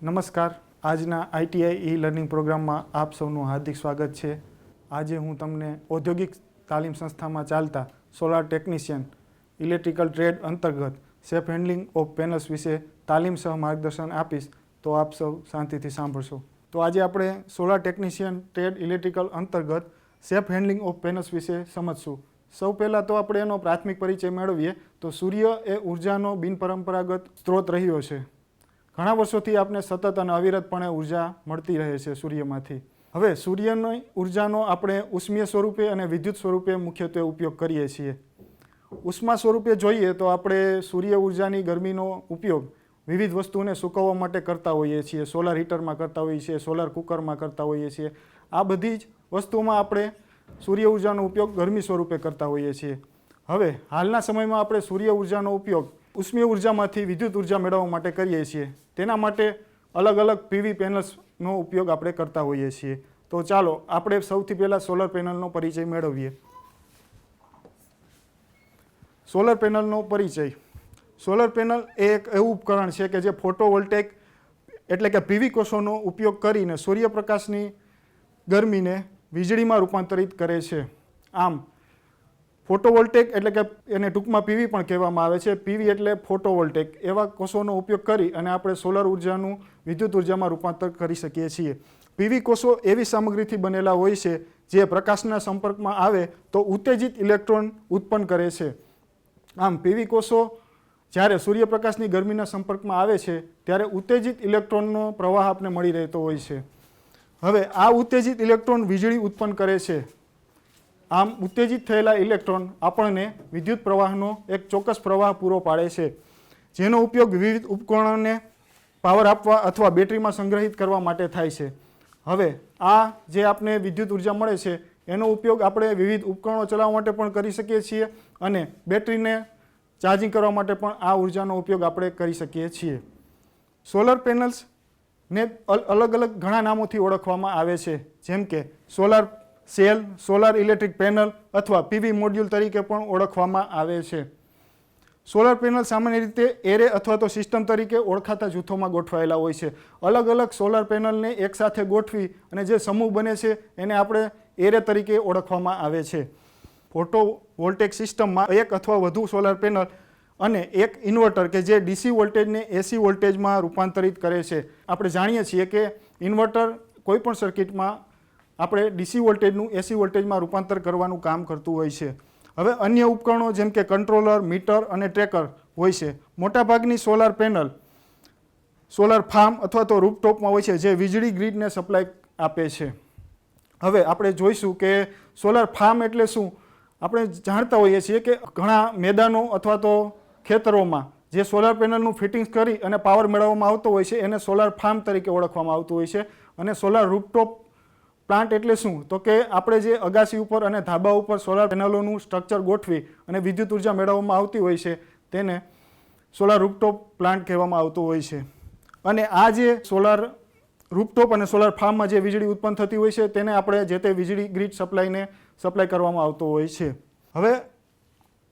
નમસ્કાર, આજના ITI learning પ્રોગ્રામમાં આપ સૌનું હાર્દિક સ્વાગત છે. આજે હું તમને ઔદ્યોગિક તાલીમ સંસ્થામાં ચાલતા સોલાર ટેકનિશિયન ઇલેક્ટ્રિકલ ટ્રેડ અંતર્ગત સેફ હેન્ડલિંગ ઓફ પેનલ્સ વિશે તાલીમ સહ માર્ગદર્શન આપીશ, તો આપ સૌ શાંતિથી સાંભળશો. તો આજે આપણે સોલાર ટેકનિશિયન ટ્રેડ ઇલેક્ટ્રિકલ અંતર્ગત સેફ હેન્ડલિંગ ઓફ પેનલ્સ વિશે સમજશું. સૌ પહેલાં તો આપણે એનો પ્રાથમિક પરિચય મેળવીએ તો સૂર્ય એ ઉર્જાનો બિનપરંપરાગત સ્ત્રોત રહ્યો છે. ઘણા વર્ષોથી આપણે સતત અને અવિરતપણે ઉર્જા મળતી રહે છે સૂર્યમાંથી. હવે સૂર્યની ઉર્જાનો આપણે ઉષ્મીય સ્વરૂપે અને વિદ્યુત સ્વરૂપે મુખ્યત્વે ઉપયોગ કરીએ છીએ. ઉષ્મા સ્વરૂપે જોઈએ તો આપણે સૂર્ય ઉર્જાની ગરમીનો ઉપયોગ વિવિધ વસ્તુને સૂકવવા માટે કરતા હોઈએ છીએ. સોલાર હીટરમાં કરતા હોઈએ છીએ, સોલાર કુકરમાં કરતા હોઈએ છીએ. આ બધી જ વસ્તુમાં આપણે સૂર્ય ઉર્જાનો ઉપયોગ ગરમી સ્વરૂપે કરતા હોઈએ છીએ. હવે હાલના સમયમાં આપણે સૂર્ય ઉર્જાનો ઉપયોગ ઉષ્મીય ઉર્જામાંથી વિદ્યુત ઉર્જા મેળવવા માટે કરીએ છીએ. તેના માટે અલગ અલગ પીવી પેનલ્સનો ઉપયોગ આપણે કરતા હોઈએ છીએ. તો ચાલો આપણે સૌથી પહેલાં સોલર પેનલનો પરિચય મેળવીએ. સોલર પેનલનો પરિચય. સોલર પેનલ એ એક એવું ઉપકરણ છે કે જે ફોટોવોલ્ટેઇક એટલે કે પીવી કોષોનો ઉપયોગ કરીને સૂર્યપ્રકાશની ગરમીને વીજળીમાં રૂપાંતરિત કરે છે. આમ ફોટોવોલ્ટેઇક એટલે કે એને ટૂંકમાં પીવી પણ કહેવામાં આવે છે. પીવી એટલે ફોટોવોલ્ટેઇક. એવા કોષોનો ઉપયોગ કરી અને આપણે સોલર ઉર્જાનું વિદ્યુત ઉર્જામાં રૂપાંતર કરી શકીએ છીએ. પીવી કોષો એવી સામગ્રીથી બનેલા હોય છે જે પ્રકાશના સંપર્કમાં આવે તો ઉત્તેજિત ઇલેક્ટ્રોન ઉત્પન્ન કરે છે. આમ પીવી કોષો જ્યારે સૂર્યપ્રકાશની ગરમીના સંપર્કમાં આવે છે ત્યારે ઉત્તેજિત ઇલેક્ટ્રોનનો પ્રવાહ આપણે મળી રહેતો હોય છે. હવે આ ઉત્તેજિત ઇલેક્ટ્રોન વીજળી ઉત્પન્ન કરે છે. આમ ઉત્તેજિત થયેલા ઇલેક્ટ્રોન આપણને વિદ્યુત પ્રવાહનો એક ચોક્કસ પ્રવાહ પૂરો પાડે છે, જેનો ઉપયોગ વિવિધ ઉપકરણોને પાવર આપવા અથવા બેટરીમાં સંગ્રહિત કરવા માટે થાય છે. હવે આ જે આપણે વિદ્યુત ઉર્જા મળે છે એનો ઉપયોગ આપણે વિવિધ ઉપકરણો ચલાવવા માટે પણ કરી શકીએ છીએ અને બેટરીને ચાર્જિંગ કરવા માટે પણ આ ઉર્જાનો ઉપયોગ આપણે કરી શકીએ છીએ. સોલર પેનલ્સને અલગ અલગ ઘણા નામોથી ઓળખવામાં આવે છે, જેમ કે solar cell, solar electric panel અથવા પીવી મોડ્યુલ તરીકે પણ ઓળખવામાં આવે છે. સોલર પેનલ સામાન્ય રીતે એરે અથવા તો સિસ્ટમ તરીકે ઓળખાતા જૂથોમાં ગોઠવાયેલા હોય છે. અલગ અલગ સોલર પેનલને એકસાથે ગોઠવી અને જે સમૂહ બને છે એને આપણે એરે તરીકે ઓળખવામાં આવે છે. ફોટોવોલ્ટેઇક સિસ્ટમમાં એક અથવા વધુ સોલર પેનલ અને એક ઇન્વર્ટર કે જે ડીસી વોલ્ટેજને એસી વોલ્ટેજમાં રૂપાંતરિત કરે છે. આપણે જાણીએ છીએ કે ઇન્વર્ટર કોઈપણ સર્કિટમાં આપણે ડીસી વોલ્ટેજનું એસી વોલ્ટેજમાં રૂપાંતર કરવાનું કામ કરતું હોય છે. હવે અન્ય ઉપકરણો જેમ કે કંટ્રોલર, મીટર અને ટ્રેકર હોય છે. મોટાભાગની સોલાર પેનલ સોલાર ફાર્મ અથવા તો રૂફટોપમાં હોય છે, જે વીજળી ગ્રીડને સપ્લાય આપે છે. હવે આપણે જોઈશું કે સોલાર ફાર્મ એટલે શું. આપણે જાણતા હોઈએ છીએ કે ઘણા મેદાનો અથવા તો ખેતરોમાં જે સોલાર પેનલનું ફિટિંગ્સ કરી અને પાવર મેળવવામાં આવતો હોય છે એને સોલાર ફાર્મ તરીકે ઓળખવામાં આવતું હોય છે. અને સોલાર રૂફટોપ પ્લાન્ટ એટલે શું, તો કે આપણે જે અગાસી ઉપર અને ધાબા ઉપર સોલાર પેનલોનું સ્ટ્રક્ચર ગોઠવી અને વિદ્યુત ઉર્જા મેળવવામાં આવતી હોય છે તેને સોલાર રૂફટોપ પ્લાન્ટ કહેવામાં આવતું હોય છે. અને આ જે સોલાર રૂફટોપ અને સોલાર ફાર્મમાં જે વીજળી ઉત્પન્ન થતી હોય છે તેને આપણે જે તે વીજળી ગ્રીડ સપ્લાય કરવામાં આવતો હોય છે. હવે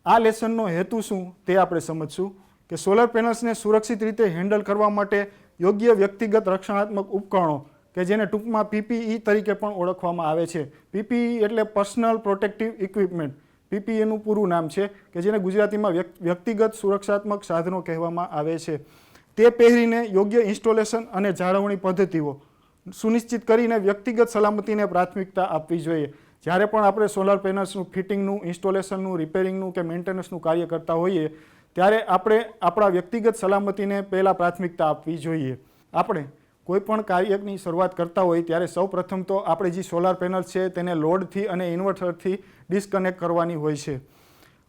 આ લેસનનો હેતુ શું તે આપણે સમજશું કે સોલાર પેનલ્સને સુરક્ષિત રીતે હેન્ડલ કરવા માટે યોગ્ય વ્યક્તિગત રક્ષણાત્મક ઉપકરણો કે જેને ટૂંકમાં પીપીઈ તરીકે પણ ઓળખવામાં આવે છે. પીપીઈ એટલે પર્સનલ પ્રોટેક્ટિવ ઇક્વિપમેન્ટ. પીપીઈનું પૂરું નામ છે કે જેને ગુજરાતીમાં વ્યક્તિગત સુરક્ષાત્મક સાધનો કહેવામાં આવે છે. તે પહેરીને યોગ્ય ઇન્સ્ટોલેશન અને જાળવણી પદ્ધતિઓ સુનિશ્ચિત કરીને વ્યક્તિગત સલામતીને પ્રાથમિકતા આપવી જોઈએ. જ્યારે પણ આપણે સોલાર પેનલ્સનું ફિટિંગનું, ઇન્સ્ટોલેશનનું, રિપેરિંગનું કે મેન્ટેનન્સનું કાર્ય કરતા હોઈએ ત્યારે આપણે આપણા વ્યક્તિગત સલામતીને પહેલાં પ્રાથમિકતા આપવી જોઈએ. આપણે કોઈ પણ કાર્યની શરૂઆત કરતા હોય ત્યારે સૌ પ્રથમ તો આપણે જે સોલાર પેનલ છે તેને લોડથી અને ઇન્વર્ટરથી ડિસ્કનેક્ટ કરવાની હોય છે.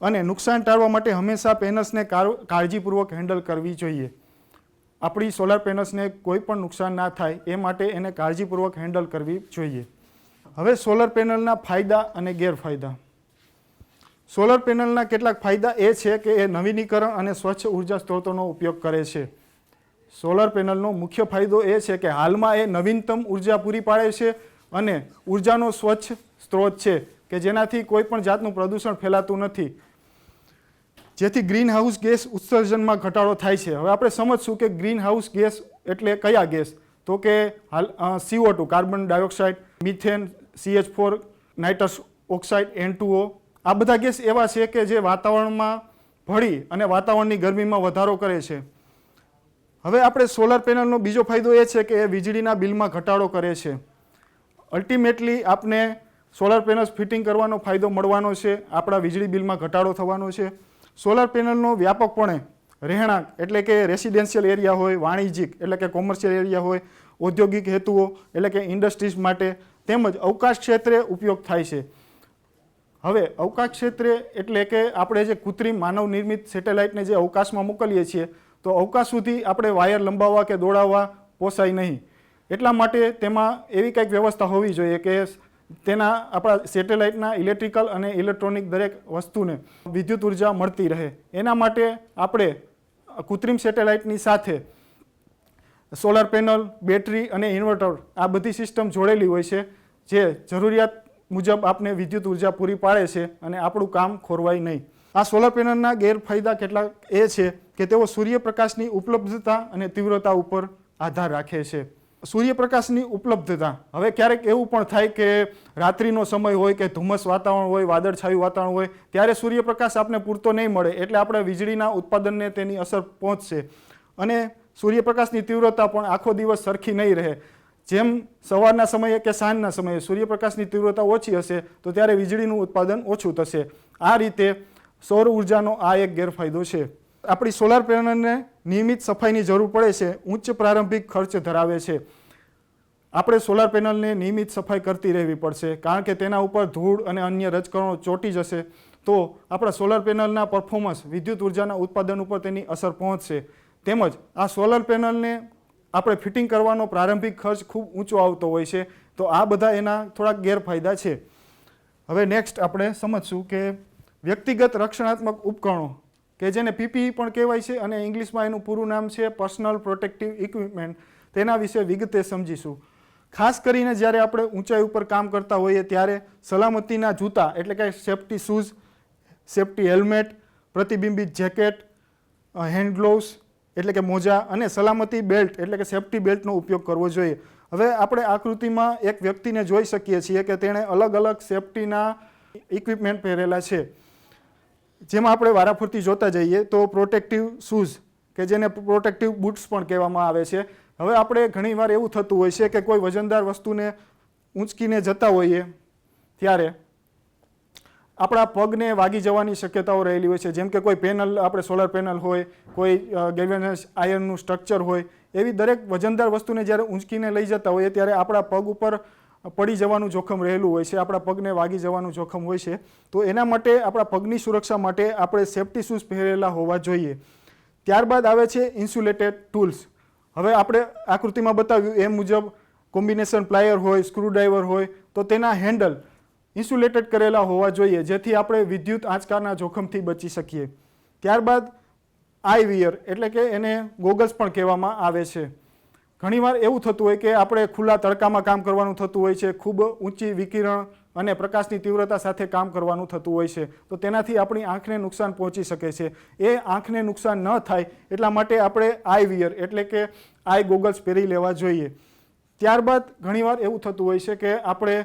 અને નુકસાન ટાળવા માટે હંમેશા પેનલ્સને કાળજીપૂર્વક હેન્ડલ કરવી જોઈએ. આપણી સોલાર પેનલ્સને કોઈ પણ નુકસાન ના થાય એ માટે એને કાળજીપૂર્વક હેન્ડલ કરવી જોઈએ. હવે સોલર પેનલના ફાયદા અને ગેરફાયદા. સોલર પેનલના કેટલાક ફાયદા એ છે કે એ નવીનીકરણ અને સ્વચ્છ ઉર્જા સ્ત્રોતોનો ઉપયોગ કરે છે. સોલર પેનલનો મુખ્ય ફાયદો એ છે કે હાલમાં એ નવીનતમ ઉર્જા પૂરી પાડે છે અને ઉર્જાનો સ્વચ્છ સ્ત્રોત છે કે જેનાથી કોઈ પણ જાતનું પ્રદૂષણ ફેલાતું નથી. જેથી ગ્રીન હાઉસ ગેસ ઉત્સર્જનમાં ઘટાડો થાય છે. હવે આપણે સમજશું કે ગ્રીન હાઉસ ગેસ એટલે કયા ગેસ, તો કે CO2 carbon dioxide, methane, CH4, nitrous oxide, N2O, આ બધા ગેસ એવા છે કે જે વાતાવરણમાં ભળી અને વાતાવરણની ગરમીમાં વધારો કરે છે. હવે આપણે સોલર પેનલનો બીજો ફાયદો એ છે કે એ વીજળીના બિલમાં ઘટાડો કરે છે. અલ્ટિમેટલી આપને સોલર પેનલ્સ ફિટિંગ કરવાનો ફાયદો મળવાનો છે, આપણા વીજળી બિલમાં ઘટાડો થવાનો છે. સોલર પેનલનો વ્યાપકપણે રહેણાંક એટલે કે રેસિડેન્શિયલ એરિયા હોય, વાણિજ્યિક એટલે કે કોમર્શિયલ એરિયા હોય, ઔદ્યોગિક હેતુઓ એટલે કે ઇન્ડસ્ટ્રીઝ માટે, તેમજ અવકાશ ક્ષેત્રે ઉપયોગ થાય છે. હવે અવકાશ ક્ષેત્રે એટલે કે આપણે જે કૃત્રિમ માનવ નિર્મિત સેટેલાઇટને જે અવકાશમાં મોકલીએ છીએ, તો અવકાશ સુધી આપણે વાયર લંબાવવા કે દોડાવવા પોસાય નહીં. એટલા માટે તેમાં એવી કંઈક વ્યવસ્થા હોવી જોઈએ કે તેના આપણા સેટેલાઇટના ઇલેક્ટ્રિકલ અને ઇલેક્ટ્રોનિક દરેક વસ્તુને વિદ્યુત ઉર્જા મળતી રહે. એના માટે આપણે કૃત્રિમ સેટેલાઇટની સાથે સોલર પેનલ, બેટરી અને ઇન્વર્ટર આ બધી સિસ્ટમ જોડેલી હોય છે, જે જરૂરિયાત મુજબ આપને વિદ્યુત ઉર્જા પૂરી પાડે છે અને આપણું કામ ખોરવાય નહીં. આ સોલર પેનલના ગેરફાયદા કેટલાક એ છે કે તેઓ સૂર્યપ્રકાશની ઉપલબ્ધતા અને તીવ્રતા ઉપર આધાર રાખે છે. સૂર્યપ્રકાશની ઉપલબ્ધતા, હવે ક્યારેક એવું પણ થાય કે રાત્રિનો સમય હોય કે ધુમ્મસ વાતાવરણ હોય, વાદળછાયું વાતાવરણ હોય, ત્યારે સૂર્યપ્રકાશ આપને પૂરતો નહીં મળે, એટલે આપણે વીજળીના ઉત્પાદનને તેની અસર પહોંચશે. અને સૂર્યપ્રકાશની તીવ્રતા પણ આખો દિવસ સરખી નહીં રહે. જેમ સવારના સમયે કે સાંજના સમયે સૂર્યપ્રકાશની તીવ્રતા ઓછી હશે તો ત્યારે વીજળીનું ઉત્પાદન ઓછું થશે. આ રીતે સૌર ઉર્જાનો આ એક ગેરફાયદો છે. આપણી સોલાર પેનલને નિયમિત સફાઈની જરૂર પડે છે, ઉચ્ચ પ્રારંભિક ખર્ચ ધરાવે છે. આપણે સોલાર પેનલને નિયમિત સફાઈ કરતી રહેવી પડશે, કારણ કે તેના ઉપર ધૂળ અને અન્ય રજકણો ચોંટી જશે તો આપણા સોલાર પેનલના પરફોર્મન્સ, વિદ્યુત ઉર્જાના ઉત્પાદન ઉપર તેની અસર પહોંચશે. તેમજ આ સોલર પેનલને આપણે ફિટિંગ કરવાનો પ્રારંભિક ખર્ચ ખૂબ ઊંચો આવતો હોય છે. તો આ બધા એના થોડાક ગેરફાયદા છે. હવે નેક્સ્ટ આપણે સમજશું કે વ્યક્તિગત રક્ષણાત્મક ઉપકરણો, કે જેને PPE પણ કહેવાય છે અને ઇંગ્લિશમાં એનું પૂરું નામ છે પર્સનલ પ્રોટેક્ટિવ ઇક્વિપમેન્ટ, તેના વિશે વિગતે સમજીશું. ખાસ કરીને જ્યારે આપણે ઊંચાઈ ઉપર કામ કરતા હોઈએ ત્યારે સલામતીના જૂતા એટલે કે સેફ્ટી શૂઝ, સેફ્ટી હેલ્મેટ, પ્રતિબિંબિત જેકેટ, હેન્ડ ગ્લોવ્સ એટલે કે મોજા અને સલામતી બેલ્ટ એટલે કે સેફ્ટી બેલ્ટનો ઉપયોગ કરવો જોઈએ. હવે આપણે આકૃતિમાં એક વ્યક્તિને જોઈ શકીએ છીએ કે તેણે અલગ અલગ સેફ્ટીના ઇક્વિપમેન્ટ પહેરેલા છે. જેમાં આપણે વારાફરતી જોતા જઈએ તો પ્રોટેક્ટિવ શૂઝ, કે જેને પ્રોટેક્ટિવ બૂટ્સ પણ કહેવામાં આવે છે. હવે આપણે ઘણીવાર એવું થતું હોય છે કે કોઈ વજનદાર વસ્તુને ઊંચકીને જતા હોઈએ ત્યારે આપણા પગને વાગી જવાની શક્યતાઓ રહેલી હોય છે. જેમ કે કોઈ પેનલ, આપણે સોલર પેનલ હોય, કોઈ ગેલ્વેનાઇઝ્ડ આયર્નનું સ્ટ્રક્ચર હોય, એવી દરેક વજનદાર વસ્તુને જ્યારે ઊંચકીને લઈ જતા હોઈએ ત્યારે આપણા પગ ઉપર પડી જવાનું જોખમ રહેલું હોય છે, આપણા પગને વાગી જવાનું જોખમ હોય છે. તો એના માટે આપણા પગની સુરક્ષા માટે આપણે સેફ્ટી શૂઝ પહેરેલા હોવા જોઈએ. ત્યારબાદ આવે છે ઇન્સ્યુલેટેડ ટૂલ્સ. હવે આપણે આકૃતિમાં બતાવ્યું એ મુજબ કોમ્બિનેશન પ્લાયર હોય, સ્ક્રૂડ્રાઈવર હોય, તો તેના હેન્ડલ ઇન્સ્યુલેટેડ કરેલા હોવા જોઈએ, જેથી આપણે વિદ્યુત આંચકાના જોખમથી બચી શકીએ. ત્યારબાદ આઈ વિયર એટલે કે એને ગોગલ્સ પણ કહેવામાં આવે છે. ઘણીવાર એવું થતું હોય કે આપણે ખુલ્લા તડકામાં કામ કરવાનું થતું હોય છે, ખૂબ ઊંચી વિકિરણ અને પ્રકાશની તીવ્રતા સાથે કામ કરવાનું થતું હોય છે, તો તેનાથી આપણી આંખને નુકસાન પહોંચી શકે છે. એ આંખને નુકસાન ન થાય એટલા માટે આપણે આઈ વિયર એટલે કે આઈ ગોગલ્સ પહેરી લેવા જોઈએ. ત્યારબાદ ઘણીવાર એવું થતું હોય છે કે આપણે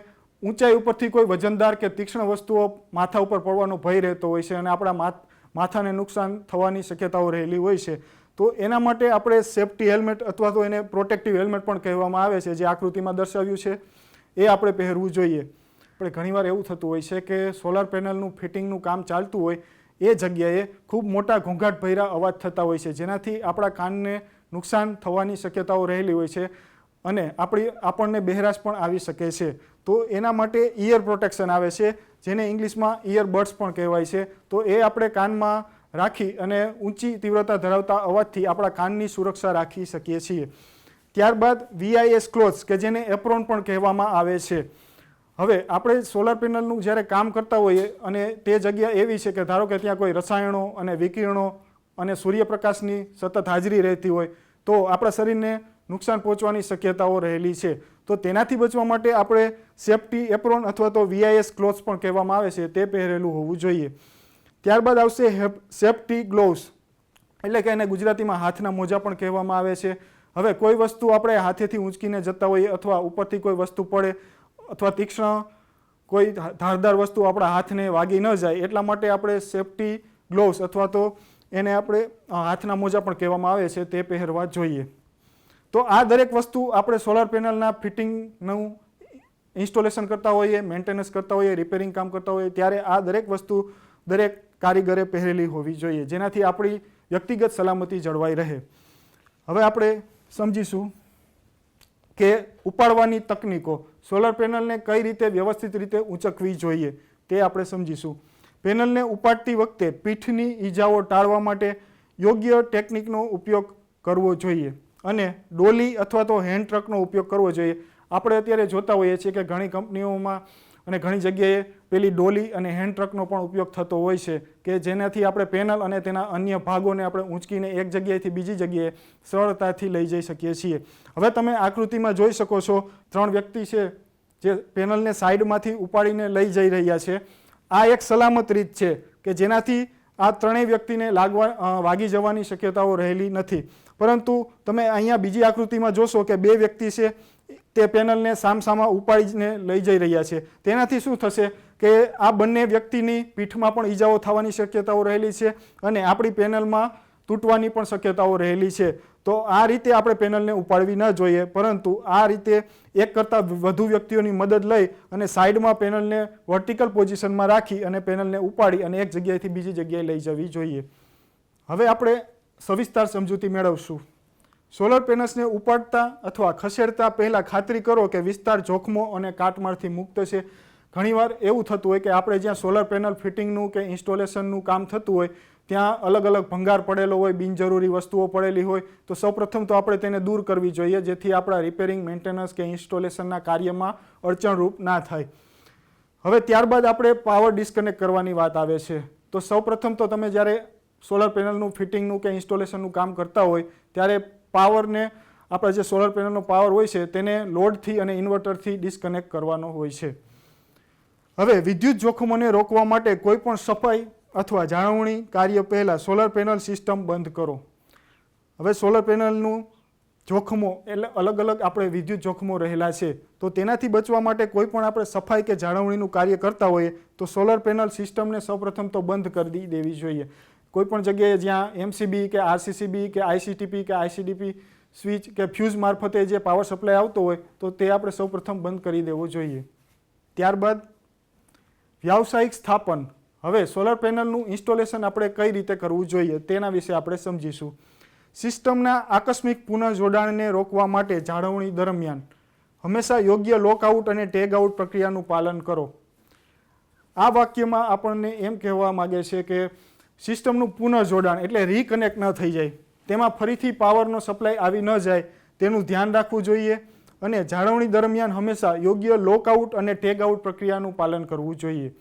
ઊંચાઈ ઉપરથી કોઈ વજનદાર કે તીક્ષ્ણ વસ્તુઓ માથા ઉપર પડવાનો ભય રહેતો હોય છે અને આપણા માથાને નુકસાન થવાની શક્યતાઓ રહેલી હોય છે. તો એના માટે આપણે સેફ્ટી હેલ્મેટ અથવા તો એને પ્રોટેક્ટિવ હેલ્મેટ પણ કહેવામાં આવે છે, જે આકૃતિમાં દર્શાવ્યું છે, એ આપણે પહેરવું જોઈએ. આપણે ઘણીવાર એવું થતું હોય છે કે સોલાર પેનલનું ફિટિંગનું કામ ચાલતું હોય એ જગ્યાએ ખૂબ મોટા ઘોંઘાટ ભર્યા અવાજ થતા હોય છે, જેનાથી આપણા કાનને નુકસાન થવાની શક્યતાઓ રહેલી હોય છે અને આપણને બહેરાશ પણ આવી શકે છે. તો એના માટે ઇયર પ્રોટેક્શન આવે છે, જેને ઇંગ્લિશમાં ઇયરબડ્સ પણ કહેવાય છે. તો એ આપણે કાનમાં રાખી અને ઊંચી તીવ્રતા ધરાવતા અવાજથી આપણા કાનની સુરક્ષા રાખી શકીએ છીએ. ત્યારબાદ VIS ક્લોથ્સ, કે જેને એપ્રોન પણ કહેવામાં આવે છે. હવે આપણે સોલાર પેનલનું જ્યારે કામ કરતા હોઈએ અને તે જગ્યા એવી છે કે ધારો કે ત્યાં કોઈ રસાયણો અને વિકિરણો અને સૂર્યપ્રકાશની સતત હાજરી રહેતી હોય તો આપણા શરીરને નુકસાન પહોંચવાની શક્યતાઓ રહેલી છે. તો તેનાથી બચવા માટે આપણે સેફ્ટી એપ્રોન અથવા તો VIS ક્લોથ્સ પણ કહેવામાં આવે છે તે પહેરેલું હોવું જોઈએ. ત્યારબાદ આવશે સેફટી ગ્લોવ્સ, એટલે કે એને ગુજરાતીમાં હાથના મોજા પણ કહેવામાં આવે છે. હવે કોઈ વસ્તુ આપણે હાથેથી ઊંચકીને જતા હોઈએ અથવા ઉપરથી કોઈ વસ્તુ પડે અથવા તીક્ષ્ણ કોઈ ધારદાર વસ્તુ આપણા હાથને વાગી ન જાય એટલા માટે આપણે સેફટી ગ્લોવ્સ અથવા તો એને આપણે હાથના મોજા પણ કહેવામાં આવે છે તે પહેરવા જોઈએ. તો આ દરેક વસ્તુ આપણે સોલાર પેનલના ફિટિંગનું ઇન્સ્ટોલેશન કરતા હોઈએ, મેન્ટેનન્સ કરતા હોઈએ, રિપેરિંગ કામ કરતા હોઈએ ત્યારે આ દરેક વસ્તુ દરેક કારીગરે પહેરેલી હોવી જોઈએ, જેનાથી આપણી વ્યક્તિગત સલામતી જળવાઈ રહે. હવે આપણે સમજીશું કે ઉપાડવાની તકનીકો, સોલાર પેનલને કઈ રીતે વ્યવસ્થિત રીતે ઊંચકવી જોઈએ તે આપણે સમજીશું. પેનલને ઉપાડતી વખતે પીઠની ઈજાઓ ટાળવા માટે યોગ્ય ટેકનિકનો ઉપયોગ કરવો જોઈએ અને ડોલી અથવા તો હેન્ડ ટ્રકનો ઉપયોગ કરવો જોઈએ. આપણે અત્યારે જોતા હોઈએ છીએ કે ઘણી કંપનીઓમાં અને ઘણી જગ્યાએ પેલી ડોલી અને હેન્ડ ટ્રકનો પણ ઉપયોગ થતો હોય છે કે જેનાથી આપણે પેનલ અને તેના અન્ય ભાગોને આપણે ઊંચકીને એક જગ્યાએથી બીજી જગ્યાએ સરળતાથી લઈ જઈ શકીએ છીએ. હવે તમે આકૃતિમાં જોઈ શકો છો 3 વ્યક્તિ છે જે પેનલને સાઈડમાંથી ઉપાડીને લઈ જઈ રહ્યા છે. આ એક સલામત રીત છે કે જેનાથી આ ત્રણેય વ્યક્તિને વાગી જવાની શક્યતાઓ રહેલી નથી. પરંતુ તમે અહીંયા બીજી આકૃતિમાં જોશો કે 2 વ્યક્તિ છે તે પેનલને સામસામા ઉપાડીને લઈ જઈ રહ્યા છે. તેનાથી શું થશે કે આ બંને વ્યક્તિની પીઠમાં પણ ઈજાઓ થવાની શક્યતાઓ રહેલી છે અને આપણી પેનલમાં તૂટવાની પણ શક્યતાઓ રહેલી છે. તો આ રીતે આપણે પેનલને ઉપાડવી ન જોઈએ, પરંતુ આ રીતે એક કરતાં વધુ વ્યક્તિઓની મદદ લઈ અને સાઈડમાં પેનલને વર્ટિકલ પોઝિશનમાં રાખી અને પેનલને ઉપાડી અને એક જગ્યાએથી બીજી જગ્યાએ લઈ જવી જોઈએ. હવે આપણે સવિસ્તાર સમજૂતી મેળવશું. સોલર પેનલ્સને ઉપાડતા અથવા ખસેડતા પહેલાં ખાતરી કરો કે વિસ્તાર જોખમો અને કાટમાળથી મુક્ત છે. ઘણીવાર એવું થતું હોય કે આપણે જ્યાં સોલર પેનલ ફિટિંગનું કે ઇન્સ્ટોલેશનનું કામ થતું હોય ત્યાં અલગ અલગ ભંગાર પડેલો હોય, બિનજરૂરી વસ્તુઓ પડેલી હોય, તો સૌપ્રથમ તો આપણે તેને દૂર કરવી જોઈએ જેથી આપણા રિપેરિંગ, મેન્ટેનન્સ કે ઇન્સ્ટોલેશનના કાર્યમાં અડચણરૂપ ના થાય. હવે ત્યારબાદ આપણે પાવર ડિસ્કનેક્ટ કરવાની વાત આવે છે. તો સૌપ્રથમ તો તમે જ્યારે સોલર પેનલનું ફિટિંગનું કે ઇન્સ્ટોલેશનનું કામ કરતા હોય ત્યારે પાવરને આપણે જે સોલર પેનલનો પાવર હોય છે તેને લોડથી અને ઇન્વર્ટરથી ડિસ્કનેક્ટ કરવાનો હોય છે. હવે વિદ્યુત જોખમોને રોકવા માટે કોઈ પણ સફાઈ અથવા જાળવણી કાર્ય પહેલાં સોલર પેનલ સિસ્ટમ બંધ કરો. હવે સોલર પેનલનું જોખમો એટલે અલગ અલગ આપણે વિદ્યુત જોખમો રહેલા છે, તો તેનાથી બચવા માટે કોઈ પણ આપણે સફાઈ કે જાળવણીનું કાર્ય કરતા હોઈએ તો સોલર પેનલ સિસ્ટમને સૌપ્રથમ તો બંધ કરી દેવી જોઈએ. કોઈ પણ જગ્યાએ જ્યાં એમસીબી કે આરસીસીબી કે આઈસીટીપી કે આઈસીડીપી સ્વિચ કે ફ્યુઝ મારફતે જે પાવર સપ્લાય આવતો હોય તો તે આપણે સૌપ્રથમ બંધ કરી દેવો જોઈએ. ત્યારબાદ વ્યાવસાયિક સ્થાપન. હવે સોલર પેનલનું ઇન્સ્ટોલેશન આપણે કઈ રીતે કરવું જોઈએ તેના વિશે આપણે સમજીશું. સિસ્ટમના આકસ્મિક પુનઃ જોડાણને રોકવા માટે જાળવણી દરમિયાન હંમેશા યોગ્ય લોકઆઉટ અને ટેગ આઉટ પ્રક્રિયાનું પાલન કરો. આ વાક્યમાં આપણને એમ કહેવા માગે છે કે સિસ્ટમનું પુનઃ જોડાણ એટલે રીકનેક્ટ ન થઈ જાય, તેમાં ફરીથી પાવરનો સપ્લાય આવી ન જાય તેનું ધ્યાન રાખવું જોઈએ અને જાળવણી દરમિયાન હંમેશા યોગ્ય લોકઆઉટ અને ટેગ આઉટ પ્રક્રિયાનું પાલન કરવું જોઈએ.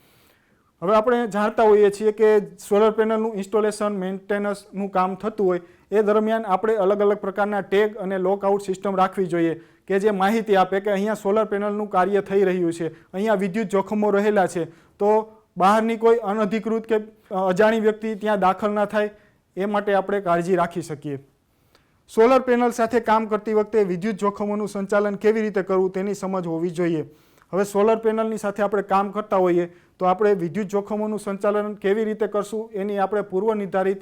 હવે આપણે જાણતા હોઈએ છીએ કે સોલર પેનલનું ઇન્સ્ટોલેશન, મેન્ટેનન્સનું કામ થતું હોય એ દરમિયાન આપણે અલગ અલગ પ્રકારના ટેગ અને લોકઆઉટ સિસ્ટમ રાખવી જોઈએ કે જે માહિતી આપે કે અહીંયા સોલર પેનલનું કાર્ય થઈ રહ્યું છે, અહીંયા વિદ્યુત જોખમો રહેલા છે, તો બહારની કોઈ અનધિકૃત કે અજાણી વ્યક્તિ ત્યાં દાખલ ના થાય એ માટે આપણે કાળજી રાખી શકીએ. સોલર પેનલ સાથે કામ કરતી વખતે વિદ્યુત જોખમોનું સંચાલન કેવી રીતે કરવું તેની સમજ હોવી જોઈએ. હવે સોલર પેનલની સાથે આપણે કામ કરતા હોઈએ તો આપણે વિદ્યુત જોખમોનું સંચાલન કેવી રીતે કરશું એની આપણે પૂર્વ નિર્ધારિત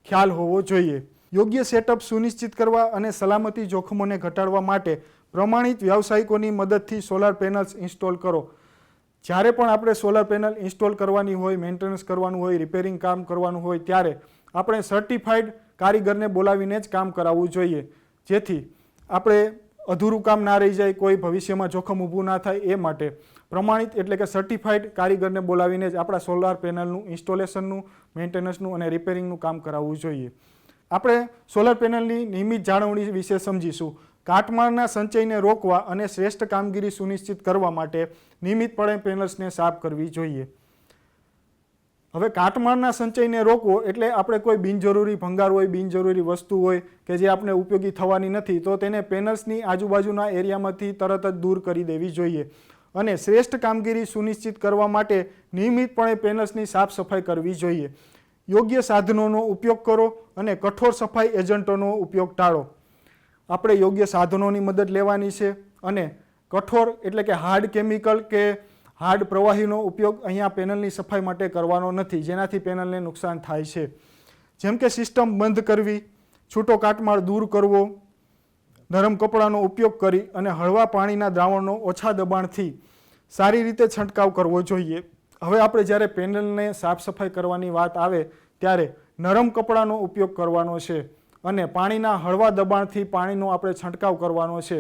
ખ્યાલ હોવો જોઈએ. યોગ્ય સેટઅપ સુનિશ્ચિત કરવા અને સલામતી જોખમોને ઘટાડવા માટે પ્રમાણિત વ્યાવસાયિકોની મદદથી સોલર પેનલ્સ ઇન્સ્ટોલ કરો. જ્યારે પણ આપણે સોલર પેનલ ઇન્સ્ટોલ કરવાની હોય, મેન્ટેનન્સ કરવાનું હોય, રિપેરિંગ કામ કરવાનું હોય ત્યારે આપણે સર્ટિફાઈડ કારીગરને બોલાવીને જ કામ કરાવવું જોઈએ જેથી આપણે અધૂરું કામ ના રહી જાય, કોઈ ભવિષ્યમાં જોખમ ઊભું ના થાય એ માટે પ્રમાણિત એટલે કે સર્ટિફાઈડ કારીગરને બોલાવીને જ આપણા સોલાર પેનલનું ઇન્સ્ટોલેશનનું, મેન્ટેનન્સનું અને રિપેરિંગનું કામ કરાવવું જોઈએ. આપણે સોલર પેનલની નિયમિત જાળવણી વિશે સમજીશું. કાટમાળના સંચયને રોકવા અને શ્રેષ્ઠ કામગીરી સુનિશ્ચિત કરવા માટે નિયમિતપણે પેનલ્સને સાફ કરવી જોઈએ. હવે કાટમાળના સંચયને રોકવો એટલે આપણે કોઈ બિનજરૂરી ભંગાર હોય, બિનજરૂરી વસ્તુ હોય કે જે આપણે ઉપયોગી થવાની નથી તો તેને પેનલ્સની આજુબાજુના એરિયામાંથી તરત જ દૂર કરી દેવી જોઈએ. અને શ્રેષ્ઠ કામગીરી સુનિશ્ચિત કરવા માટે નિયમિતપણે પેનલ્સની સાફ સફાઈ કરવી જોઈએ. યોગ્ય સાધનોનો ઉપયોગ કરો અને કઠોર સફાઈ એજન્ટોનો ઉપયોગ ટાળો. આપણે યોગ્ય સાધનોની મદદ લેવાની છે અને કઠોર એટલે કે હાર્ડ કેમિકલ કે હાર્ડ પ્રવાહીનો ઉપયોગ અહીંયા પેનલની સફાઈ માટે કરવાનો નથી, જેનાથી પેનલને નુકસાન થાય છે. જેમ કે સિસ્ટમ બંધ કરવી, છૂટો કાટમાળ દૂર કરવો, નરમ કપડાનો ઉપયોગ કરી અને હળવા પાણીના દ્રાવણનો ઓછા દબાણથી સારી રીતે છંટકાવ કરવો જોઈએ. હવે આપણે જ્યારે પેનલને સાફ સફાઈ કરવાની વાત આવે ત્યારે નરમ કપડાનો ઉપયોગ કરવાનો છે અને પાણીના હળવા દબાણથી પાણીનો આપણે છંટકાવ કરવાનો છે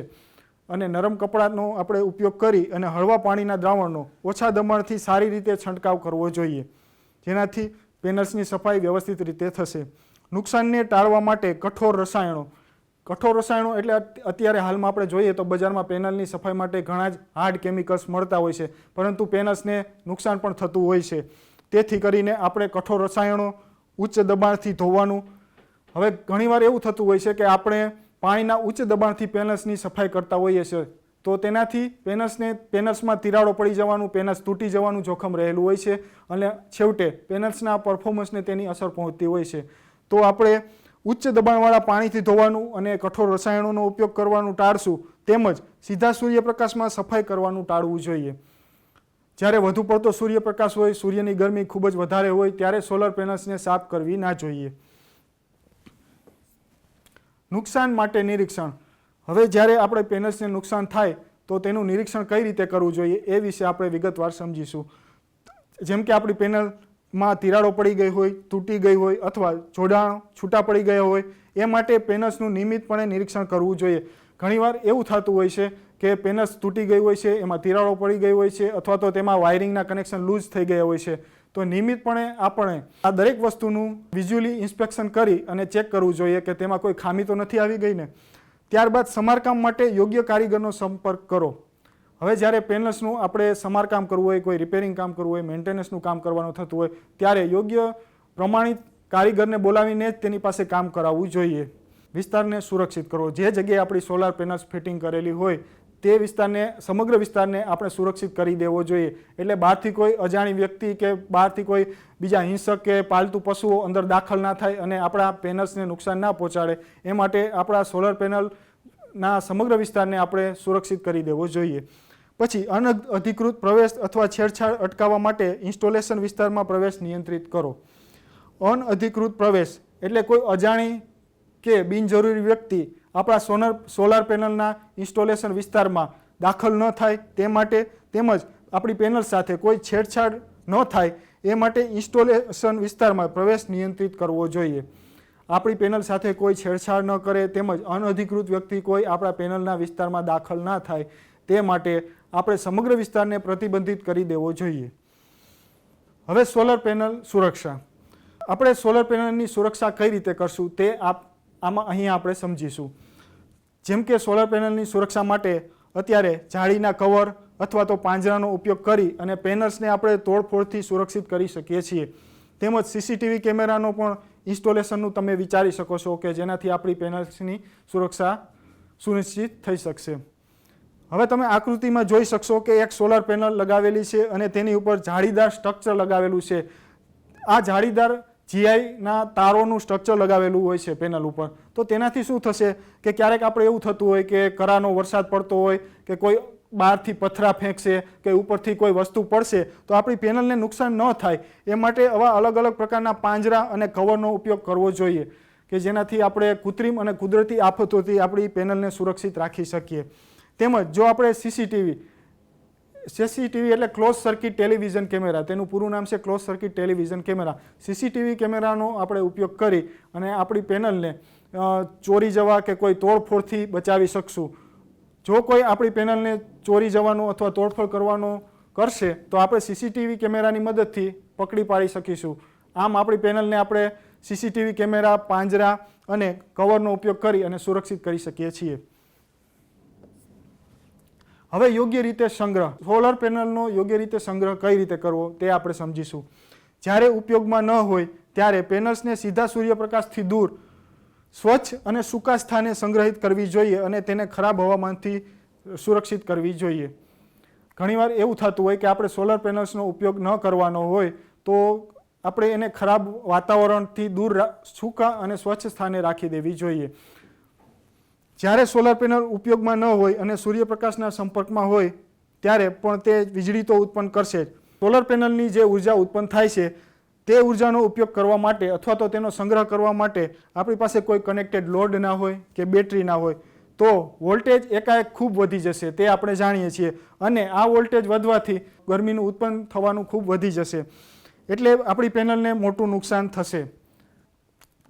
અને નરમ કપડાનો આપણે ઉપયોગ કરી અને હળવા પાણીના દ્રાવણનો ઓછા દબાણથી સારી રીતે છંટકાવ કરવો જોઈએ, જેનાથી પેનલ્સની સફાઈ વ્યવસ્થિત રીતે થશે. નુકસાનને ટાળવા માટે કઠોર રસાયણો એટલે અત્યારે હાલમાં આપણે જોઈએ તો બજારમાં પેનલની સફાઈ માટે ઘણા જ હાર્ડ કેમિકલ્સ મળતા હોય છે, પરંતુ પેનલ્સને નુકસાન પણ થતું હોય છે. તેથી કરીને આપણે કઠોર રસાયણો, ઉચ્ચ દબાણથી ધોવાનું. હવે ઘણીવાર એવું થતું હોય છે કે આપણે પાણીના ઉચ્ચ દબાણથી પેનલ્સની સફાઈ કરતા હોઈએ છીએ, તો તેનાથી પેનલ્સમાં તિરાડો પડી જવાનું, પેનલ્સ તૂટી જવાનું જોખમ રહેલું હોય છે અને છેવટે પેનલ્સના પરફોર્મન્સને તેની અસર પહોંચતી હોય છે. તો આપણે ઉચ્ચ દબાણવાળા પાણીથી ધોવાનું અને કઠોર રસાયણોનો ઉપયોગ કરવાનું ટાળશું, તેમજ સીધા સૂર્યપ્રકાશમાં સફાઈ કરવાનું ટાળવું જોઈએ. જ્યારે વધુ પડતો સૂર્યપ્રકાશ હોય, સૂર્યની ગરમી ખૂબ જ વધારે હોય ત્યારે સોલર પેનલ્સને સાફ કરવી ના જોઈએ. નુકસાન માટે નિરીક્ષણ. હવે જ્યારે આપણે પેનલ્સને નુકસાન થાય તો તેનું નિરીક્ષણ કઈ રીતે કરવું જોઈએ એ વિશે આપણે વિગતવાર સમજીશું. જેમ કે આપણી પેનલમાં તિરાડો પડી ગઈ હોય, તૂટી ગઈ હોય અથવા જોડાણ છૂટા પડી ગયા હોય, એ માટે પેનલ્સનું નિયમિતપણે નિરીક્ષણ કરવું જોઈએ. ઘણીવાર એવું થતું હોય છે કે પેનલ્સ તૂટી ગઈ હોય છે, એમાં તિરાડો પડી ગઈ હોય છે અથવા તો તેમાં વાયરિંગના કનેક્શન લૂઝ થઈ ગયા હોય છે. તો નિયમિતપણે આપણે આ દરેક વસ્તુનું વિઝ્યુઅલી ઇન્સ્પેક્શન કરી અને ચેક કરવું જોઈએ કે તેમાં કોઈ ખામી તો નથી આવી ગઈ ને. ત્યારબાદ સમારકામ માટે યોગ્ય કારીગરનો સંપર્ક કરો. હવે જ્યારે પેનલ્સનું આપણે સમારકામ કરવું હોય, કોઈ રિપેરિંગ કામ કરવું હોય, મેન્ટેનન્સનું કામ કરવાનું થતું હોય ત્યારે યોગ્ય પ્રમાણિત કારીગરને બોલાવીને જ તેની પાસે કામ કરાવવું જોઈએ. વિસ્તારને સુરક્ષિત કરવો. જે જગ્યાએ આપણી સોલાર પેનલ્સ ફિટિંગ કરેલી હોય તે વિસ્તારને, સમગ્ર વિસ્તારને આપણે સુરક્ષિત કરી દેવો જોઈએ. એટલે બહારથી કોઈ અજાણી વ્યક્તિ કે બહારથી કોઈ બીજા હિંસક કે પાલતુ પશુઓ અંદર દાખલ ના થાય અને આપણા પેનલ્સને નુકસાન ના પહોંચાડે, એ માટે આપણા સોલર પેનલના સમગ્ર વિસ્તારને આપણે સુરક્ષિત કરી દેવો જોઈએ. પછી અનઅધિકૃત પ્રવેશ અથવા છેડછાડ અટકાવવા માટે ઇન્સ્ટોલેશન વિસ્તારમાં પ્રવેશ નિયંત્રિત કરો. અનઅધિકૃત પ્રવેશ એટલે કોઈ અજાણી કે બિનજરૂરી વ્યક્તિ આપણા સોલાર પેનલના ઇન્સ્ટોલેશન વિસ્તારમાં દાખલ ન થાય તે માટે, તેમજ આપણી પેનલ સાથે કોઈ છેડછાડ ન થાય એ માટે ઇન્સ્ટોલેશન વિસ્તારમાં પ્રવેશ નિયંત્રિત કરવો જોઈએ. આપણી પેનલ સાથે કોઈ છેડછાડ ન કરે તેમજ અનઅધિકૃત વ્યક્તિ કોઈ આપણા પેનલના વિસ્તારમાં દાખલ ના થાય તે માટે આપણે સમગ્ર વિસ્તારને પ્રતિબંધિત કરી દેવો જોઈએ. હવે સોલર પેનલ સુરક્ષા. આપણે સોલર પેનલની સુરક્ષા કઈ રીતે કરશું તે અહીંયા આપણે સમજીશું. જેમ કે સોલર પેનલની સુરક્ષા માટે અત્યારે જાળીના કવર અથવા તો પાંજરાનો ઉપયોગ કરી અને પેનલ્સને આપણે તોડફોડથી સુરક્ષિત કરી શકીએ છીએ. તેમજ સીસીટીવી કેમેરાનો પણ ઇન્સ્ટોલેશનનું તમે વિચારી શકો છો કે જેનાથી આપણી પેનલ્સની સુરક્ષા સુનિશ્ચિત થઈ શકશે. હવે તમે આકૃતિમાં જોઈ શકશો કે એક સોલર પેનલ લગાવેલી છે અને તેની ઉપર જાળીદાર સ્ટ્રક્ચર લગાવેલું છે. આ જાળીદાર જીઆઈના તારોનું સ્ટ્રક્ચર લગાવેલું હોય છે પેનલ ઉપર. તો તેનાથી શું થશે કે ક્યારેક આપણે એવું થતું હોય કે કરાનો વરસાદ પડતો હોય કે કોઈ બહારથી પથરા ફેંકશે કે ઉપરથી કોઈ વસ્તુ પડશે તો આપણી પેનલને નુકસાન ન થાય એ માટે આવા અલગ અલગ પ્રકારના પાંજરા અને કવરનો ઉપયોગ કરવો જોઈએ કે જેનાથી આપણે કૃત્રિમ અને કુદરતી આફતોથી આપણી પેનલને સુરક્ષિત રાખી શકીએ. તેમજ જો આપણે સીસીટીવી એટલે ક્લોઝ સર્કિટ ટેલિવિઝન કેમેરા, તેનું પૂરું નામ છે close circuit television camera. CCTV કેમેરાનો આપણે ઉપયોગ કરી અને આપણી પેનલને ચોરી જવા કે કોઈ તોડફોડથી બચાવી શકશું. જો કોઈ આપણી પેનલને ચોરી જવાનો અથવા તોડફોડ કરવાનો કરશે તો આપણે સીસીટીવી કેમેરાની મદદથી પકડી પાડી શકીશું. આમ આપણી પેનલને આપણે સીસીટીવી કેમેરા, પાંજરા અને કવરનો ઉપયોગ કરી અને સુરક્ષિત કરી શકીએ છીએ. હવે યોગ્ય રીતે સંગ્રહ. સોલર પેનલનો યોગ્ય રીતે સંગ્રહ કઈ રીતે કરવો તે આપણે સમજીશું. જ્યારે ઉપયોગમાં ન હોય ત્યારે પેનલ્સને સીધા સૂર્યપ્રકાશથી દૂર સ્વચ્છ અને સૂકા સ્થાને સંગ્રહિત કરવી જોઈએ અને તેને ખરાબ હવામાનથી સુરક્ષિત કરવી જોઈએ. ઘણીવાર એવું થતું હોય કે આપણે સોલર પેનલ્સનો ઉપયોગ ન કરવાનો હોય તો આપણે એને ખરાબ વાતાવરણથી દૂર સૂકા અને સ્વચ્છ સ્થાને રાખી દેવી જોઈએ. જ્યારે સોલર પેનલ ઉપયોગમાં ન હોય અને સૂર્યપ્રકાશના સંપર્કમાં હોય ત્યારે પણ તે વીજળી તો ઉત્પન્ન કરશે જ. સોલર પેનલની જે ઉર્જા ઉત્પન્ન થાય છે તે ઉર્જાનો ઉપયોગ કરવા માટે અથવા તો તેનો સંગ્રહ કરવા માટે આપણી પાસે કોઈ કનેક્ટેડ લોડ ના હોય કે બેટરી ના હોય તો વોલ્ટેજ એકાએક ખૂબ વધી જશે, તે આપણે જાણીએ છીએ. અને આ વોલ્ટેજ વધવાથી ગરમીનું ઉત્પન્ન થવાનું ખૂબ વધી જશે, એટલે આપણી પેનલને મોટું નુકસાન થશે.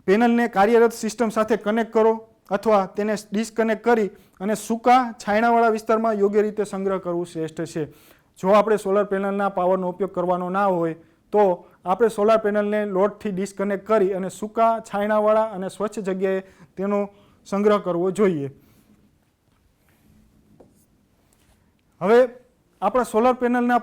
પેનલને કાર્યરત સિસ્ટમ સાથે કનેક્ટ કરો અથવા તેને ડિસ્કનેક્ટ કરી અને સૂકા છાયણાવાળા વિસ્તારમાં યોગ્ય રીતે સંગ્રહ કરવું શ્રેષ્ઠ છે. જો આપણે સોલર પેનલના પાવરનો ઉપયોગ કરવાનો ના હોય તો આપણે સોલાર પેનલને લોડથી ડિસ્કનેક્ટ કરી અને સૂકા છાયણાવાળા અને સ્વચ્છ જગ્યાએ તેનો સંગ્રહ કરવો જોઈએ. હવે આપણા સોલર પેનલના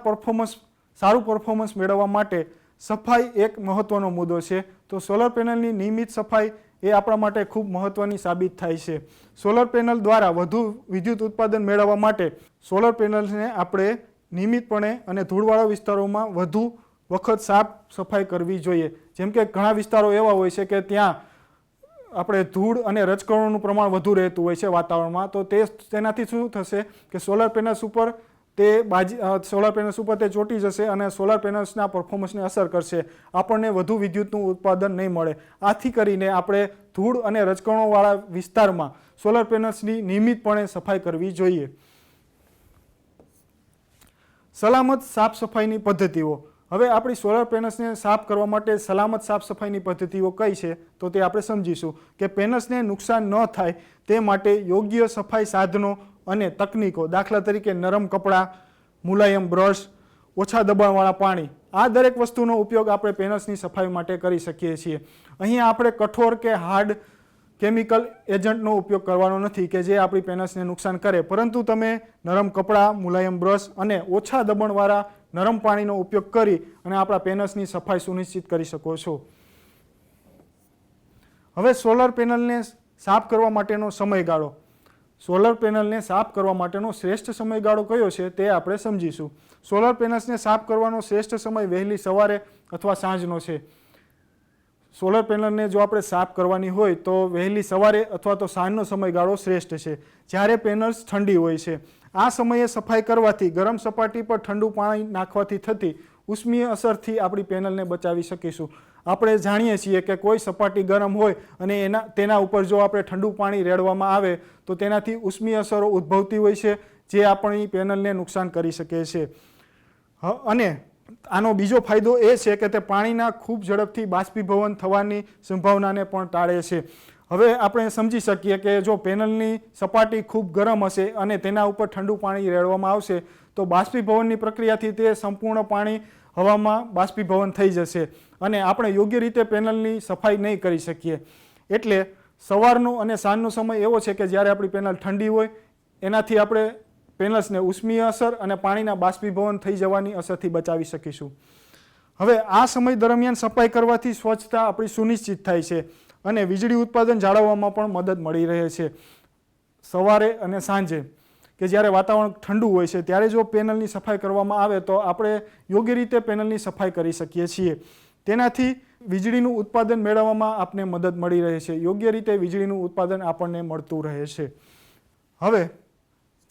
સારું પરફોર્મન્સ મેળવવા માટે સફાઈ એક મહત્વનો મુદ્દો છે. તો સોલર પેનલની નિયમિત સફાઈ એ આપણા માટે ખૂબ મહત્વની સાબિત થાય છે. સોલર પેનલ દ્વારા વધુ વિદ્યુત ઉત્પાદન મેળવવા માટે સોલર પેનલ્સને આપણે નિયમિતપણે અને ધૂળવાળા વિસ્તારોમાં વધુ વખત સાફ સફાઈ કરવી જોઈએ. જેમ કે ઘણા વિસ્તારો એવા હોય છે કે ત્યાં આપણે ધૂળ અને રજકણોનું પ્રમાણ વધુ રહેતું હોય છે વાતાવરણમાં, તો તેનાથી શું થશે કે સોલર પેનલ્સ ઉપર તે ચોંટી જશે અને સોલર પેનલ્સના પરફોર્મન્સને અસર કરશે. આપણને વધુ વિદ્યુતનું ઉત્પાદન નહીં મળે. આથી કરીને આપણે ધૂળ અને રજકણોવાળા વિસ્તારમાં સોલર પેનલ્સની નિયમિતપણે સફાઈ કરવી જોઈએ. સલામત સાફ સફાઈની પદ્ધતિઓ. હવે આપણી સોલર પેનલ્સને સાફ કરવા માટે સલામત સાફ સફાઈની પદ્ધતિઓ કઈ છે તો તે આપણે સમજીશું. કે પેનલ્સને નુકસાન ન થાય તે માટે યોગ્ય સફાઈ સાધનો અને તકનીકો, દાખલા તરીકે નરમ કપડાં, મુલાયમ બ્રશ, ઓછા દબાણવાળા પાણી, આ દરેક વસ્તુનો ઉપયોગ આપણે પેનલ્સની સફાઈ માટે કરી શકીએ છીએ. અહીંયા આપણે કઠોર કે હાર્ડ કેમિકલ એજન્ટનો ઉપયોગ કરવાનો નથી કે જે આપણી પેનલ્સને નુકસાન કરે, પરંતુ તમે નરમ કપડાં, મુલાયમ બ્રશ અને ઓછા દબાણવાળા નરમ પાણીનો ઉપયોગ કરી અને આપણા પેનલ્સની સફાઈ સુનિશ્ચિત કરી શકો છો. હવે સોલર પેનલને સાફ કરવા માટેનો સમયગાળો. સોલર પેનલને સાફ કરવા માટેનો શ્રેષ્ઠ સમયગાળો કયો છે તે આપણે સમજીશું. સોલર પેનલ્સને સાફ કરવાનો શ્રેષ્ઠ સમય વહેલી સવારે અથવા સાંજનો છે. સોલર પેનલને જો આપણે સાફ કરવાની હોય તો વહેલી સવારે અથવા તો સાંજનો સમયગાળો શ્રેષ્ઠ છે, જ્યારે પેનલ્સ ઠંડી હોય છે. આ સમયે સફાઈ કરવાથી ગરમ સપાટી પર ઠંડુ પાણી નાખવાથી થતી ઉષ્મીય અસરથી આપણી પેનલને બચાવી શકીશું. આપણે જાણીએ છીએ કે કોઈ સપાટી ગરમ હોય અને તેના ઉપર જો આપણે ઠંડુ પાણી રેડવામાં આવે તો તેનાથી ઉષ્મીય અસરો ઉદ્ભવતી હોય છે, જે આપણી પેનલને નુકસાન કરી શકે છે. અને આનો બીજો ફાયદો એ છે કે તે પાણીના ખૂબ ઝડપથી બાષ્પીભવન થવાની સંભાવનાને પણ ટાળે છે. હવે આપણે સમજી શકીએ કે જો પેનલની સપાટી ખૂબ ગરમ હશે અને તેના ઉપર ઠંડુ પાણી રેડવામાં આવશે તો બાષ્પીભવનની પ્રક્રિયાથી તે સંપૂર્ણ પાણી હવામાં બાષ્પીભવન થઈ જશે અને આપણે યોગ્ય રીતે પેનલની સફાઈ નહીં કરી શકીએ. એટલે સવારનો અને સાંજનો સમય એવો છે કે જ્યારે આપણી પેનલ ઠંડી હોય, એનાથી આપણે પેનલ્સને ઉષ્મીય અસર અને પાણીના બાષ્પીભવન થઈ જવાની અસરથી બચાવી શકીશું. હવે આ સમય દરમિયાન સફાઈ કરવાથી સ્વચ્છતા આપણી સુનિશ્ચિત થાય છે અને વીજળી ઉત્પાદન જાળવવામાં પણ મદદ મળી રહે છે. સવારે અને સાંજે કે જ્યારે વાતાવરણ ઠંડુ હોય છે ત્યારે જો પેનલની સફાઈ કરવામાં આવે તો આપણે યોગ્ય રીતે પેનલની સફાઈ કરી શકીએ છીએ. તેનાથી વીજળીનું ઉત્પાદન મેળવવામાં આપને મદદ મળી રહે છે. યોગ્ય રીતે વીજળીનું ઉત્પાદન આપણને મળતું રહે છે. હવે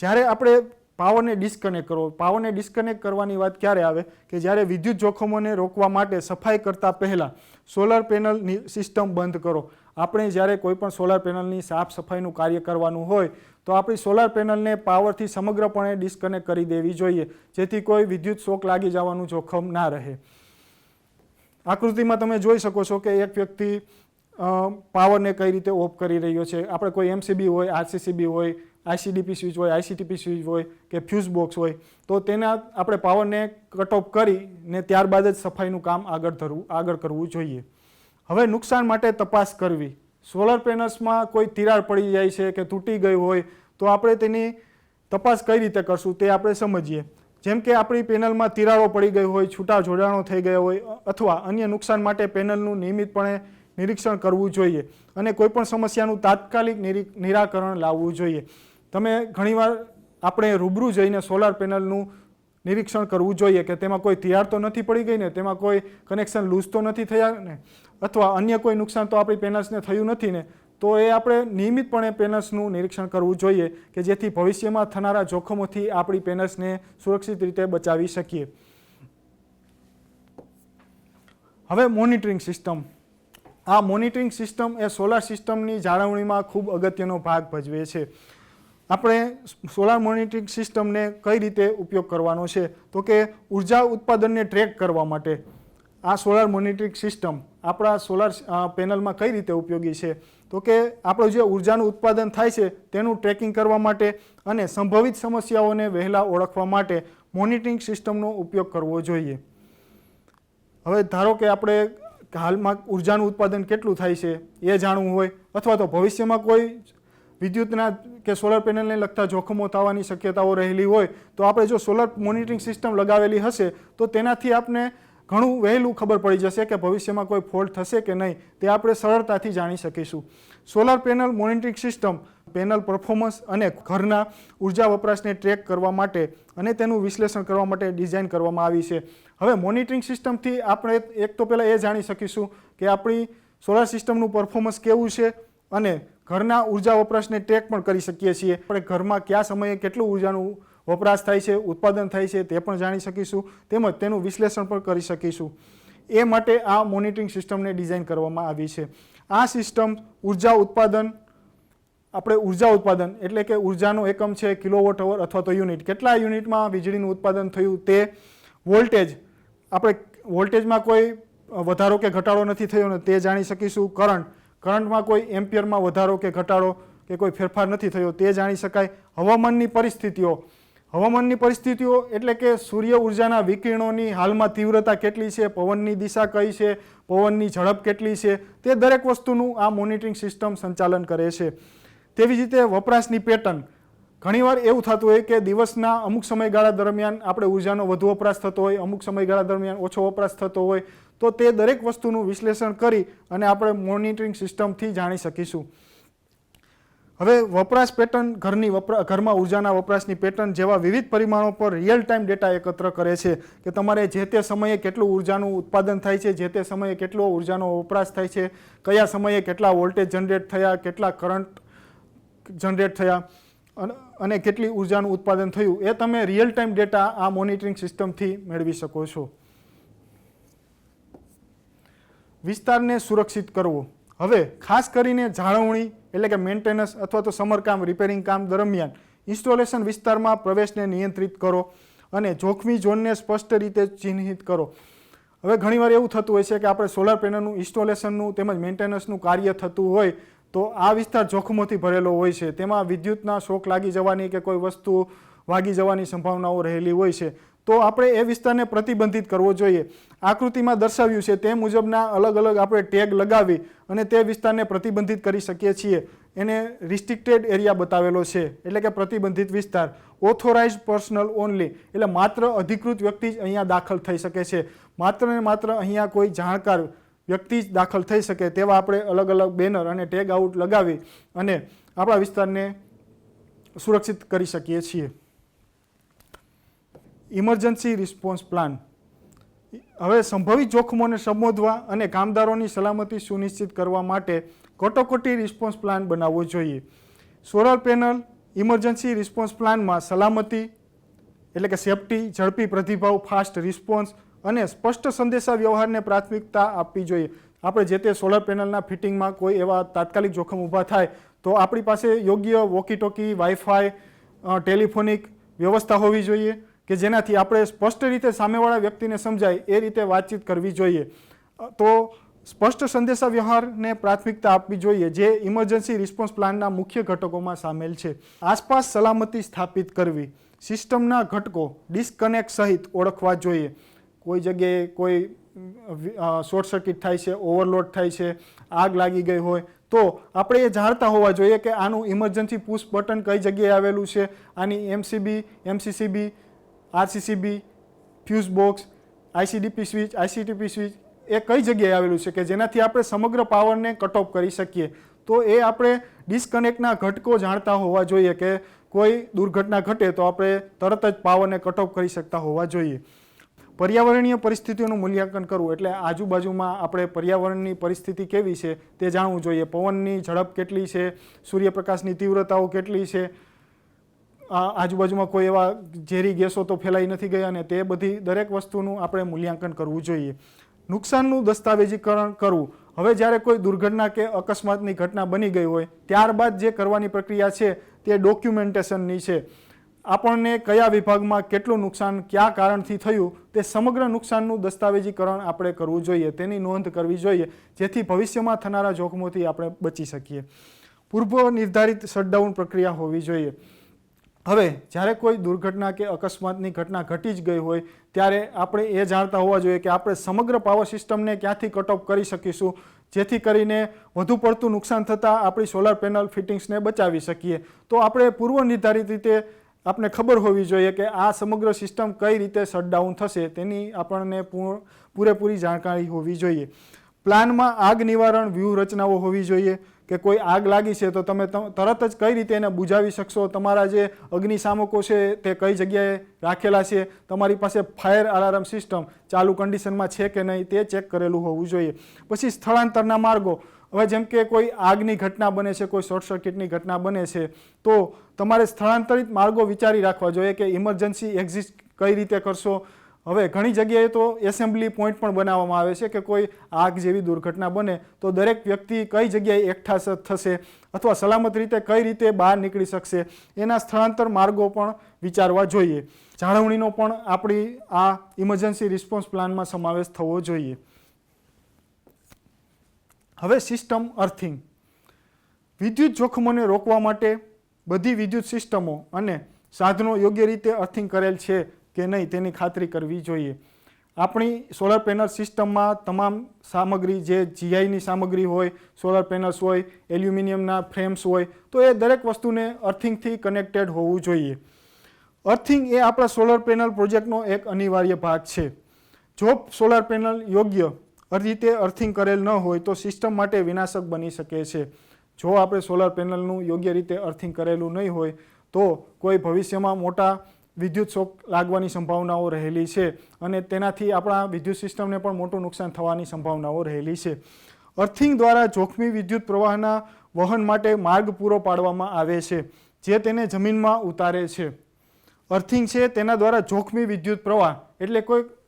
જ્યારે આપણે પાવરને ડિસ્કનેક્ટ કરવાની વાત ક્યારે આવે કે જ્યારે વિદ્યુત જોખમોને રોકવા માટે સફાઈ કરતા પહેલા સોલર પેનલ સિસ્ટમ બંધ કરો. આપણે જ્યારે કોઈ પણ સોલર પેનલની સાફ સફાઈનું કાર્ય કરવાનું હોય તો આપણી સોલર પેનલને પાવરથી સમગ્રપણે ડિસ્કનેક્ટ કરી દેવી જોઈએ, જેથી કોઈ વિદ્યુત શોક લાગી જવાનું જોખમ ના રહે. આકૃતિમાં તમે જોઈ શકો છો કે એક વ્યક્તિ પાવરને કઈ રીતે ઓફ કરી રહ્યો છે. આપણે કોઈ એમસીબી હોય, આરસીસીબી હોય, આઈસીડીપી સ્વિચ હોય, આઈસીટીપી સ્વિચ હોય કે ફ્યુઝ બોક્સ હોય તો તેના આપણે પાવરને કટ ઓફ કરીને ત્યારબાદ જ સફાઈનું કામ આગળ કરવું જોઈએ. હવે નુકસાન માટે તપાસ કરવી. સોલર પેનલ્સમાં કોઈ તિરાડ પડી જાય છે કે તૂટી ગઈ હોય તો આપણે તેની તપાસ કઈ રીતે કરશું તે આપણે સમજીએ. જેમ કે આપણી પેનલમાં તિરાડો પડી ગઈ હોય, છૂટા જોડાણો થઈ ગયા હોય અથવા અન્ય નુકસાન માટે પેનલનું નિયમિતપણે નિરીક્ષણ કરવું જોઈએ અને કોઈપણ સમસ્યાનું તાત્કાલિક નિરાકરણ લાવવું જોઈએ. તમે ઘણીવાર આપણે રૂબરૂ જઈને સોલાર પેનલનું નિરીક્ષણ કરવું જોઈએ કે તેમાં કોઈ તિરાડ તો નથી પડી ગઈ ને, તેમાં કોઈ કનેક્શન લૂઝ તો નથી થયા ને, અથવા અન્ય કોઈ નુકસાન તો આપણી પેનલ્સને થયું નથી ને, તો એ આપણે નિયમિતપણે પેનલ્સનું નિરીક્ષણ કરવું જોઈએ કે જેથી ભવિષ્યમાં થનારા જોખમોથી આપણી પેનલ્સને સુરક્ષિત રીતે બચાવી શકીએ. હવે મોનિટરિંગ સિસ્ટમ. આ મોનિટરિંગ સિસ્ટમ એ સોલાર સિસ્ટમની જાળવણીમાં ખૂબ અગત્યનો ભાગ ભજવે છે. આપણે સોલાર મોનિટરિંગ સિસ્ટમને કઈ રીતે ઉપયોગ કરવાનો છે, તો કે ઉર્જા ઉત્પાદનને ટ્રેક કરવા માટે આ સોલાર મોનિટરિંગ સિસ્ટમ આપણા સોલાર પેનલમાં કઈ રીતે ઉપયોગી છે, તો કે આપણું જે ઉર્જાનું ઉત્પાદન થાય છે તેનું ટ્રેકિંગ કરવા માટે અને સંભવિત સમસ્યાઓને વહેલા ઓળખવા માટે મોનિટરિંગ સિસ્ટમનો ઉપયોગ કરવો જોઈએ. હવે ધારો કે આપણે હાલમાં ઉર્જાનું ઉત્પાદન કેટલું થાય છે એ જાણવું હોય, અથવા તો ભવિષ્યમાં કોઈ વિદ્યુતના કે સોલર પેનલને લગતા જોખમો થવાની શક્યતાઓ રહેલી હોય, તો આપણે જો સોલર મોનિટરિંગ સિસ્ટમ લગાવેલી હશે તો તેનાથી આપણે ઘણું વહેલું ખબર પડી જશે કે ભવિષ્યમાં કોઈ ફોલ્ટ થશે કે નહીં, તે આપણે સરળતાથી જાણી શકીશું. Solar panel monitoring system panel performance અને ઘરના ઉર્જા વપરાશને ટ્રેક કરવા માટે અને તેનું વિશ્લેષણ કરવા માટે ડિઝાઇન કરવામાં આવી છે. હવે મોનિટરિંગ સિસ્ટમથી આપણે એક તો પહેલાં એ જાણી શકીશું કે આપણી સોલાર સિસ્ટમનું પરફોર્મન્સ કેવું છે અને ઘરના ઉર્જા વપરાશને ટ્રેક પણ કરી શકીએ છીએ. આપણે ઘરમાં કયા સમયે કેટલું ઉર્જાનું વપરાશ થાય છે, ઉત્પાદન થાય છે તે પણ જાણી શકીશું, તેમજ તેનું વિશ્લેષણ પણ કરી શકીશું. એ માટે આ મોનિટરિંગ સિસ્ટમને ડિઝાઇન કરવામાં આવી છે. આ સિસ્ટમ ઉર્જા ઉત્પાદન, આપણે ઉર્જા ઉત્પાદન એટલે કે ઉર્જાનો એકમ છે કિલોવોટ અવર અથવા તો યુનિટ, કેટલા યુનિટમાં વીજળીનું ઉત્પાદન થયું તે, વોલ્ટેજ, આપણે વોલ્ટેજમાં કોઈ વધારો કે ઘટાડો નથી થયો ને તે જાણી શકીશું, કરંટમાં કોઈ એમ્પિયરમાં વધારો કે ઘટાડો કે કોઈ ફેરફાર નથી થયો તે જાણી શકાય. હવામાનની પરિસ્થિતિઓ એટલે કે સૂર્ય ઉર્જાના વિકિરણોની હાલમાં તીવ્રતા કેટલી છે, પવનની દિશા કઈ છે, પવનની ઝડપ કેટલી છે, તે દરેક વસ્તુનું આ મોનિટરિંગ સિસ્ટમ સંચાલન કરે છે. તેવી જ રીતે વપરાશની પેટર્ન. ઘણીવાર એવું થતું હોય કે દિવસના અમુક સમયગાળા દરમિયાન આપણે ઉર્જાનો વધુ વપરાશ થતો હોય, અમુક સમયગાળા દરમિયાન ઓછો વપરાશ થતો હોય, તો તે દરેક વસ્તુનું વિશ્લેષણ કરી અને આપણે મોનિટરિંગ સિસ્ટમથી જાણી શકીશું. હવે વપરાશ પેટર્ન ઘરમાં ઉર્જાના વપરાશની પેટર્ન જેવા વિવિધ પરિમાણો પર રિયલ ટાઈમ ડેટા એકત્ર કરે છે કે તમારે જે તે સમયે કેટલું ઉર્જાનું ઉત્પાદન થાય છે, જે તે સમયે કેટલો ઉર્જાનો વપરાશ થાય છે, કયા સમયે કેટલા વોલ્ટેજ જનરેટ થયા, કેટલા કરંટ જનરેટ થયા અને કેટલી ઉર્જાનું ઉત્પાદન થયું, એ તમે રિયલ ટાઈમ ડેટા આ મોનિટરિંગ સિસ્ટમથી મેળવી શકો છો. વિસ્તારને સુરક્ષિત કરવો. હવે ખાસ કરીને જાળવણી એટલે કે મેન્ટેનન્સ અથવા તો સમરકામ, રિપેરિંગ કામ દરમિયાન ઇન્સ્ટોલેશન વિસ્તારમાં પ્રવેશને નિયંત્રિત કરો અને જોખમી ઝોનને સ્પષ્ટ રીતે ચિહ્નિત કરો. હવે ઘણીવાર એવું થતું હોય છે કે આપણે સોલાર પેનલનું ઇન્સ્ટોલેશનનું તેમજ મેન્ટેનન્સનું કાર્ય થતું હોય તો આ વિસ્તાર જોખમોથી ભરેલો હોય છે. તેમાં વિદ્યુતના શોક લાગી જવાની કે કોઈ વસ્તુ વાગી જવાની સંભાવનાઓ રહેલી હોય છે. તો આપણે એ વિસ્તારને પ્રતિબંધિત કરવો જોઈએ. આકૃતિમાં દર્શાવ્યું છે તે મુજબના અલગ અલગ આપણે ટેગ લગાવી અને તે વિસ્તારને પ્રતિબંધિત કરી શકીએ છીએ. એને રિસ્ટ્રિક્ટેડ એરિયા બતાવેલો છે એટલે કે પ્રતિબંધિત વિસ્તાર. ઓથોરાઇઝડ પર્સનલ ઓનલી એટલે માત્ર અધિકૃત વ્યક્તિ જ અહીંયા દાખલ થઈ શકે છે. માત્ર ને માત્ર અહીંયા કોઈ જાણકાર વ્યક્તિ જ દાખલ થઈ શકે તેવા આપણે અલગ અલગ બેનર અને ટેગ આઉટ લગાવી અને આપણા વિસ્તારને સુરક્ષિત કરી શકીએ છીએ. Emergency response plan. હવે સંભવિત જોખમોને સંબોધવા અને કામદારોની સલામતી સુનિશ્ચિત કરવા માટે કટોકટી રિસ્પોન્સ પ્લાન બનાવવો જોઈએ. સોલર પેનલ ઇમરજન્સી રિસ્પોન્સ પ્લાનમાં સલામતી એટલે કે સેફટી, ઝડપી પ્રતિભાવ, ફાસ્ટ રિસ્પોન્સ અને સ્પષ્ટ સંદેશા વ્યવહારને પ્રાથમિકતા આપવી જોઈએ. આપણે જે તે સોલર પેનલના ફિટિંગમાં કોઈ એવા તાત્કાલિક જોખમ ઊભા થાય તો આપણી પાસે યોગ્ય વોકી ટોકી, વાઈફાઈ, ટેલિફોનિક વ્યવસ્થા હોવી જોઈએ કે જેનાથી આપણે સ્પષ્ટ રીતે સામેવાળા વ્યક્તિને સમજાય એ રીતે વાતચીત કરવી જોઈએ. તો સ્પષ્ટ સંદેશા વ્યવહારને પ્રાથમિકતા આપવી જોઈએ જે ઇમરજન્સી રિસ્પોન્સ પ્લાનના મુખ્ય ઘટકોમાં સામેલ છે. આસપાસ સલામતી સ્થાપિત કરવી. સિસ્ટમના ઘટકો ડિસ્કનેક્ટ સહિત ઓળખવા જોઈએ. કોઈ જગ્યાએ કોઈ શોર્ટ સર્કિટ થાય છે, ઓવરલોડ થાય છે, આગ લાગી ગઈ હોય તો આપણે એ જાણતા હોવા જોઈએ કે આનું ઇમરજન્સી પુશ બટન કઈ જગ્યાએ આવેલું છે, આની MCB, MCCB, RCCB, fuse box, ICDP switch, ICTP switch એ કઈ જગ્યાએ આવેલું છે કે જેનાથી આપણે સમગ્ર પાવરને કટ ઓફ કરી શકીએ. તો એ આપણે ડિસ્કનેક્ટના ઘટકો જાણતા હોવા જોઈએ કે કોઈ દુર્ઘટના ઘટે તો આપણે તરત જ પાવરને કટ ઓફ કરી શકતા હોવા જોઈએ. પર્યાવરણીય પરિસ્થિતિઓનું મૂલ્યાંકન કરવું એટલે આજુબાજુમાં આપણે પર્યાવરણની પરિસ્થિતિ કેવી છે તે જાણવું જોઈએ. પવનની ઝડપ કેટલી છે, સૂર્યપ્રકાશની તીવ્રતાઓ કેટલી છે, આજુબાજુમાં કોઈ એવા ઝેરી ગેસો તો ફેલાઈ નથી ગયા, અને તે બધી દરેક વસ્તુનું આપણે મૂલ્યાંકન કરવું જોઈએ. નુકસાનનું દસ્તાવેજીકરણ કરવું. હવે જ્યારે કોઈ દુર્ઘટના કે અકસ્માતની ઘટના બની ગઈ હોય ત્યારબાદ જે કરવાની પ્રક્રિયા છે તે ડોક્યુમેન્ટેશનની છે. આપણને કયા વિભાગમાં કેટલું નુકસાન કયા કારણથી થયું તે સમગ્ર નુકસાનનું દસ્તાવેજીકરણ આપણે કરવું જોઈએ, તેની નોંધ કરવી જોઈએ, જેથી ભવિષ્યમાં થનારા જોખમોથી આપણે બચી શકીએ. પૂર્વ નિર્ધારિત શટડાઉન પ્રક્રિયા હોવી જોઈએ. હવે જ્યારે કોઈ દુર્ઘટના કે અકસ્માતની ઘટના ઘટી જ ગઈ હોય ત્યારે આપણે એ જાણતા હોવા જોઈએ કે આપણે સમગ્ર પાવર સિસ્ટમને ક્યાંથી કટ ઓફ કરી શકીશું, જેથી કરીને વધુ પડતું નુકસાન થતાં આપણી સોલાર પેનલ ફિટિંગ્સને બચાવી શકીએ. તો આપણે પૂર્વ નિર્ધારિત રીતે આપણે ખબર હોવી જોઈએ કે આ સમગ્ર સિસ્ટમ કઈ રીતે શટડાઉન થશે, તેની આપણને પૂરેપૂરી જાણકારી હોવી જોઈએ. પ્લાનમાં આગ નિવારણ વ્યૂહરચનાઓ હોવી જોઈએ કે કોઈ આગ લાગી છે તો તમે તરત જ કઈ રીતે એને બુઝાવી શકશો, તમારા જે અગ્નિશામકો છે તે કઈ જગ્યાએ રાખેલા છે, તમારી પાસે ફાયર અલાર્મ સિસ્ટમ ચાલુ કન્ડિશનમાં છે કે નહીં તે ચેક કરેલું હોવું જોઈએ. પછી સ્થળાંતરના માર્ગો. હવે જેમ કે કોઈ આગની ઘટના બને છે, કોઈ શોર્ટ સર્કિટની ઘટના બને છે તો તમારે સ્થળાંતરિત માર્ગો વિચારી રાખવા જોઈએ કે ઇમરજન્સી એક્ઝિટ કઈ રીતે કરશો. હવે ઘણી જગ્યાએ તો એસેમ્બલી પોઈન્ટ પણ બનાવવામાં આવે છે કે કોઈ આગ જેવી દુર્ઘટના બને તો દરેક વ્યક્તિ કઈ જગ્યાએ એકઠા થશે અથવા સલામત રીતે કઈ રીતે બહાર નીકળી શકશે, એના સ્થળાંતર માર્ગો પણ વિચારવા જોઈએ. જાળવણીનો પણ આપણી આ ઇમરજન્સી રિસ્પોન્સ પ્લાનમાં સમાવેશ થવો જોઈએ. હવે સિસ્ટમ અર્થિંગ. વિદ્યુત જોખમોને રોકવા માટે બધી વિદ્યુત સિસ્ટમો અને સાધનો યોગ્ય રીતે અર્થિંગ કરેલ છે કે નહીં તેની ખાતરી કરવી જોઈએ. આપણી સોલાર પેનલ સિસ્ટમમાં તમામ સામગ્રી જે જીઆઈની સામગ્રી હોય, સોલાર પેનલ્સ હોય, એલ્યુમિનિયમના ફ્રેમ્સ હોય તો એ દરેક વસ્તુને અર્થિંગથી કનેક્ટેડ હોવું જોઈએ. અર્થિંગ એ આપણા સોલાર પેનલ પ્રોજેક્ટનો એક અનિવાર્ય ભાગ છે. જો સોલાર પેનલ યોગ્ય રીતે અર્થિંગ કરેલ ન હોય તો સિસ્ટમ માટે વિનાશક બની શકે છે. જો આપણે સોલાર પેનલનું યોગ્ય રીતે અર્થિંગ કરેલું નહીં હોય તો કોઈ ભવિષ્યમાં મોટા વિદ્યુત શોક લાગવાની સંભાવનાઓ રહેલી છે અને તેનાથી આપણા વિદ્યુત સિસ્ટમને પણ મોટું નુકસાન થવાની સંભાવનાઓ રહેલી છે. અર્થિંગ દ્વારા જોખમી વિદ્યુત પ્રવાહના વહન માટે માર્ગ પૂરો પાડવામાં આવે છે જે તેને જમીનમાં ઉતારે છે. અર્થિંગ છે તેના દ્વારા જોખમી વિદ્યુત પ્રવાહ એટલે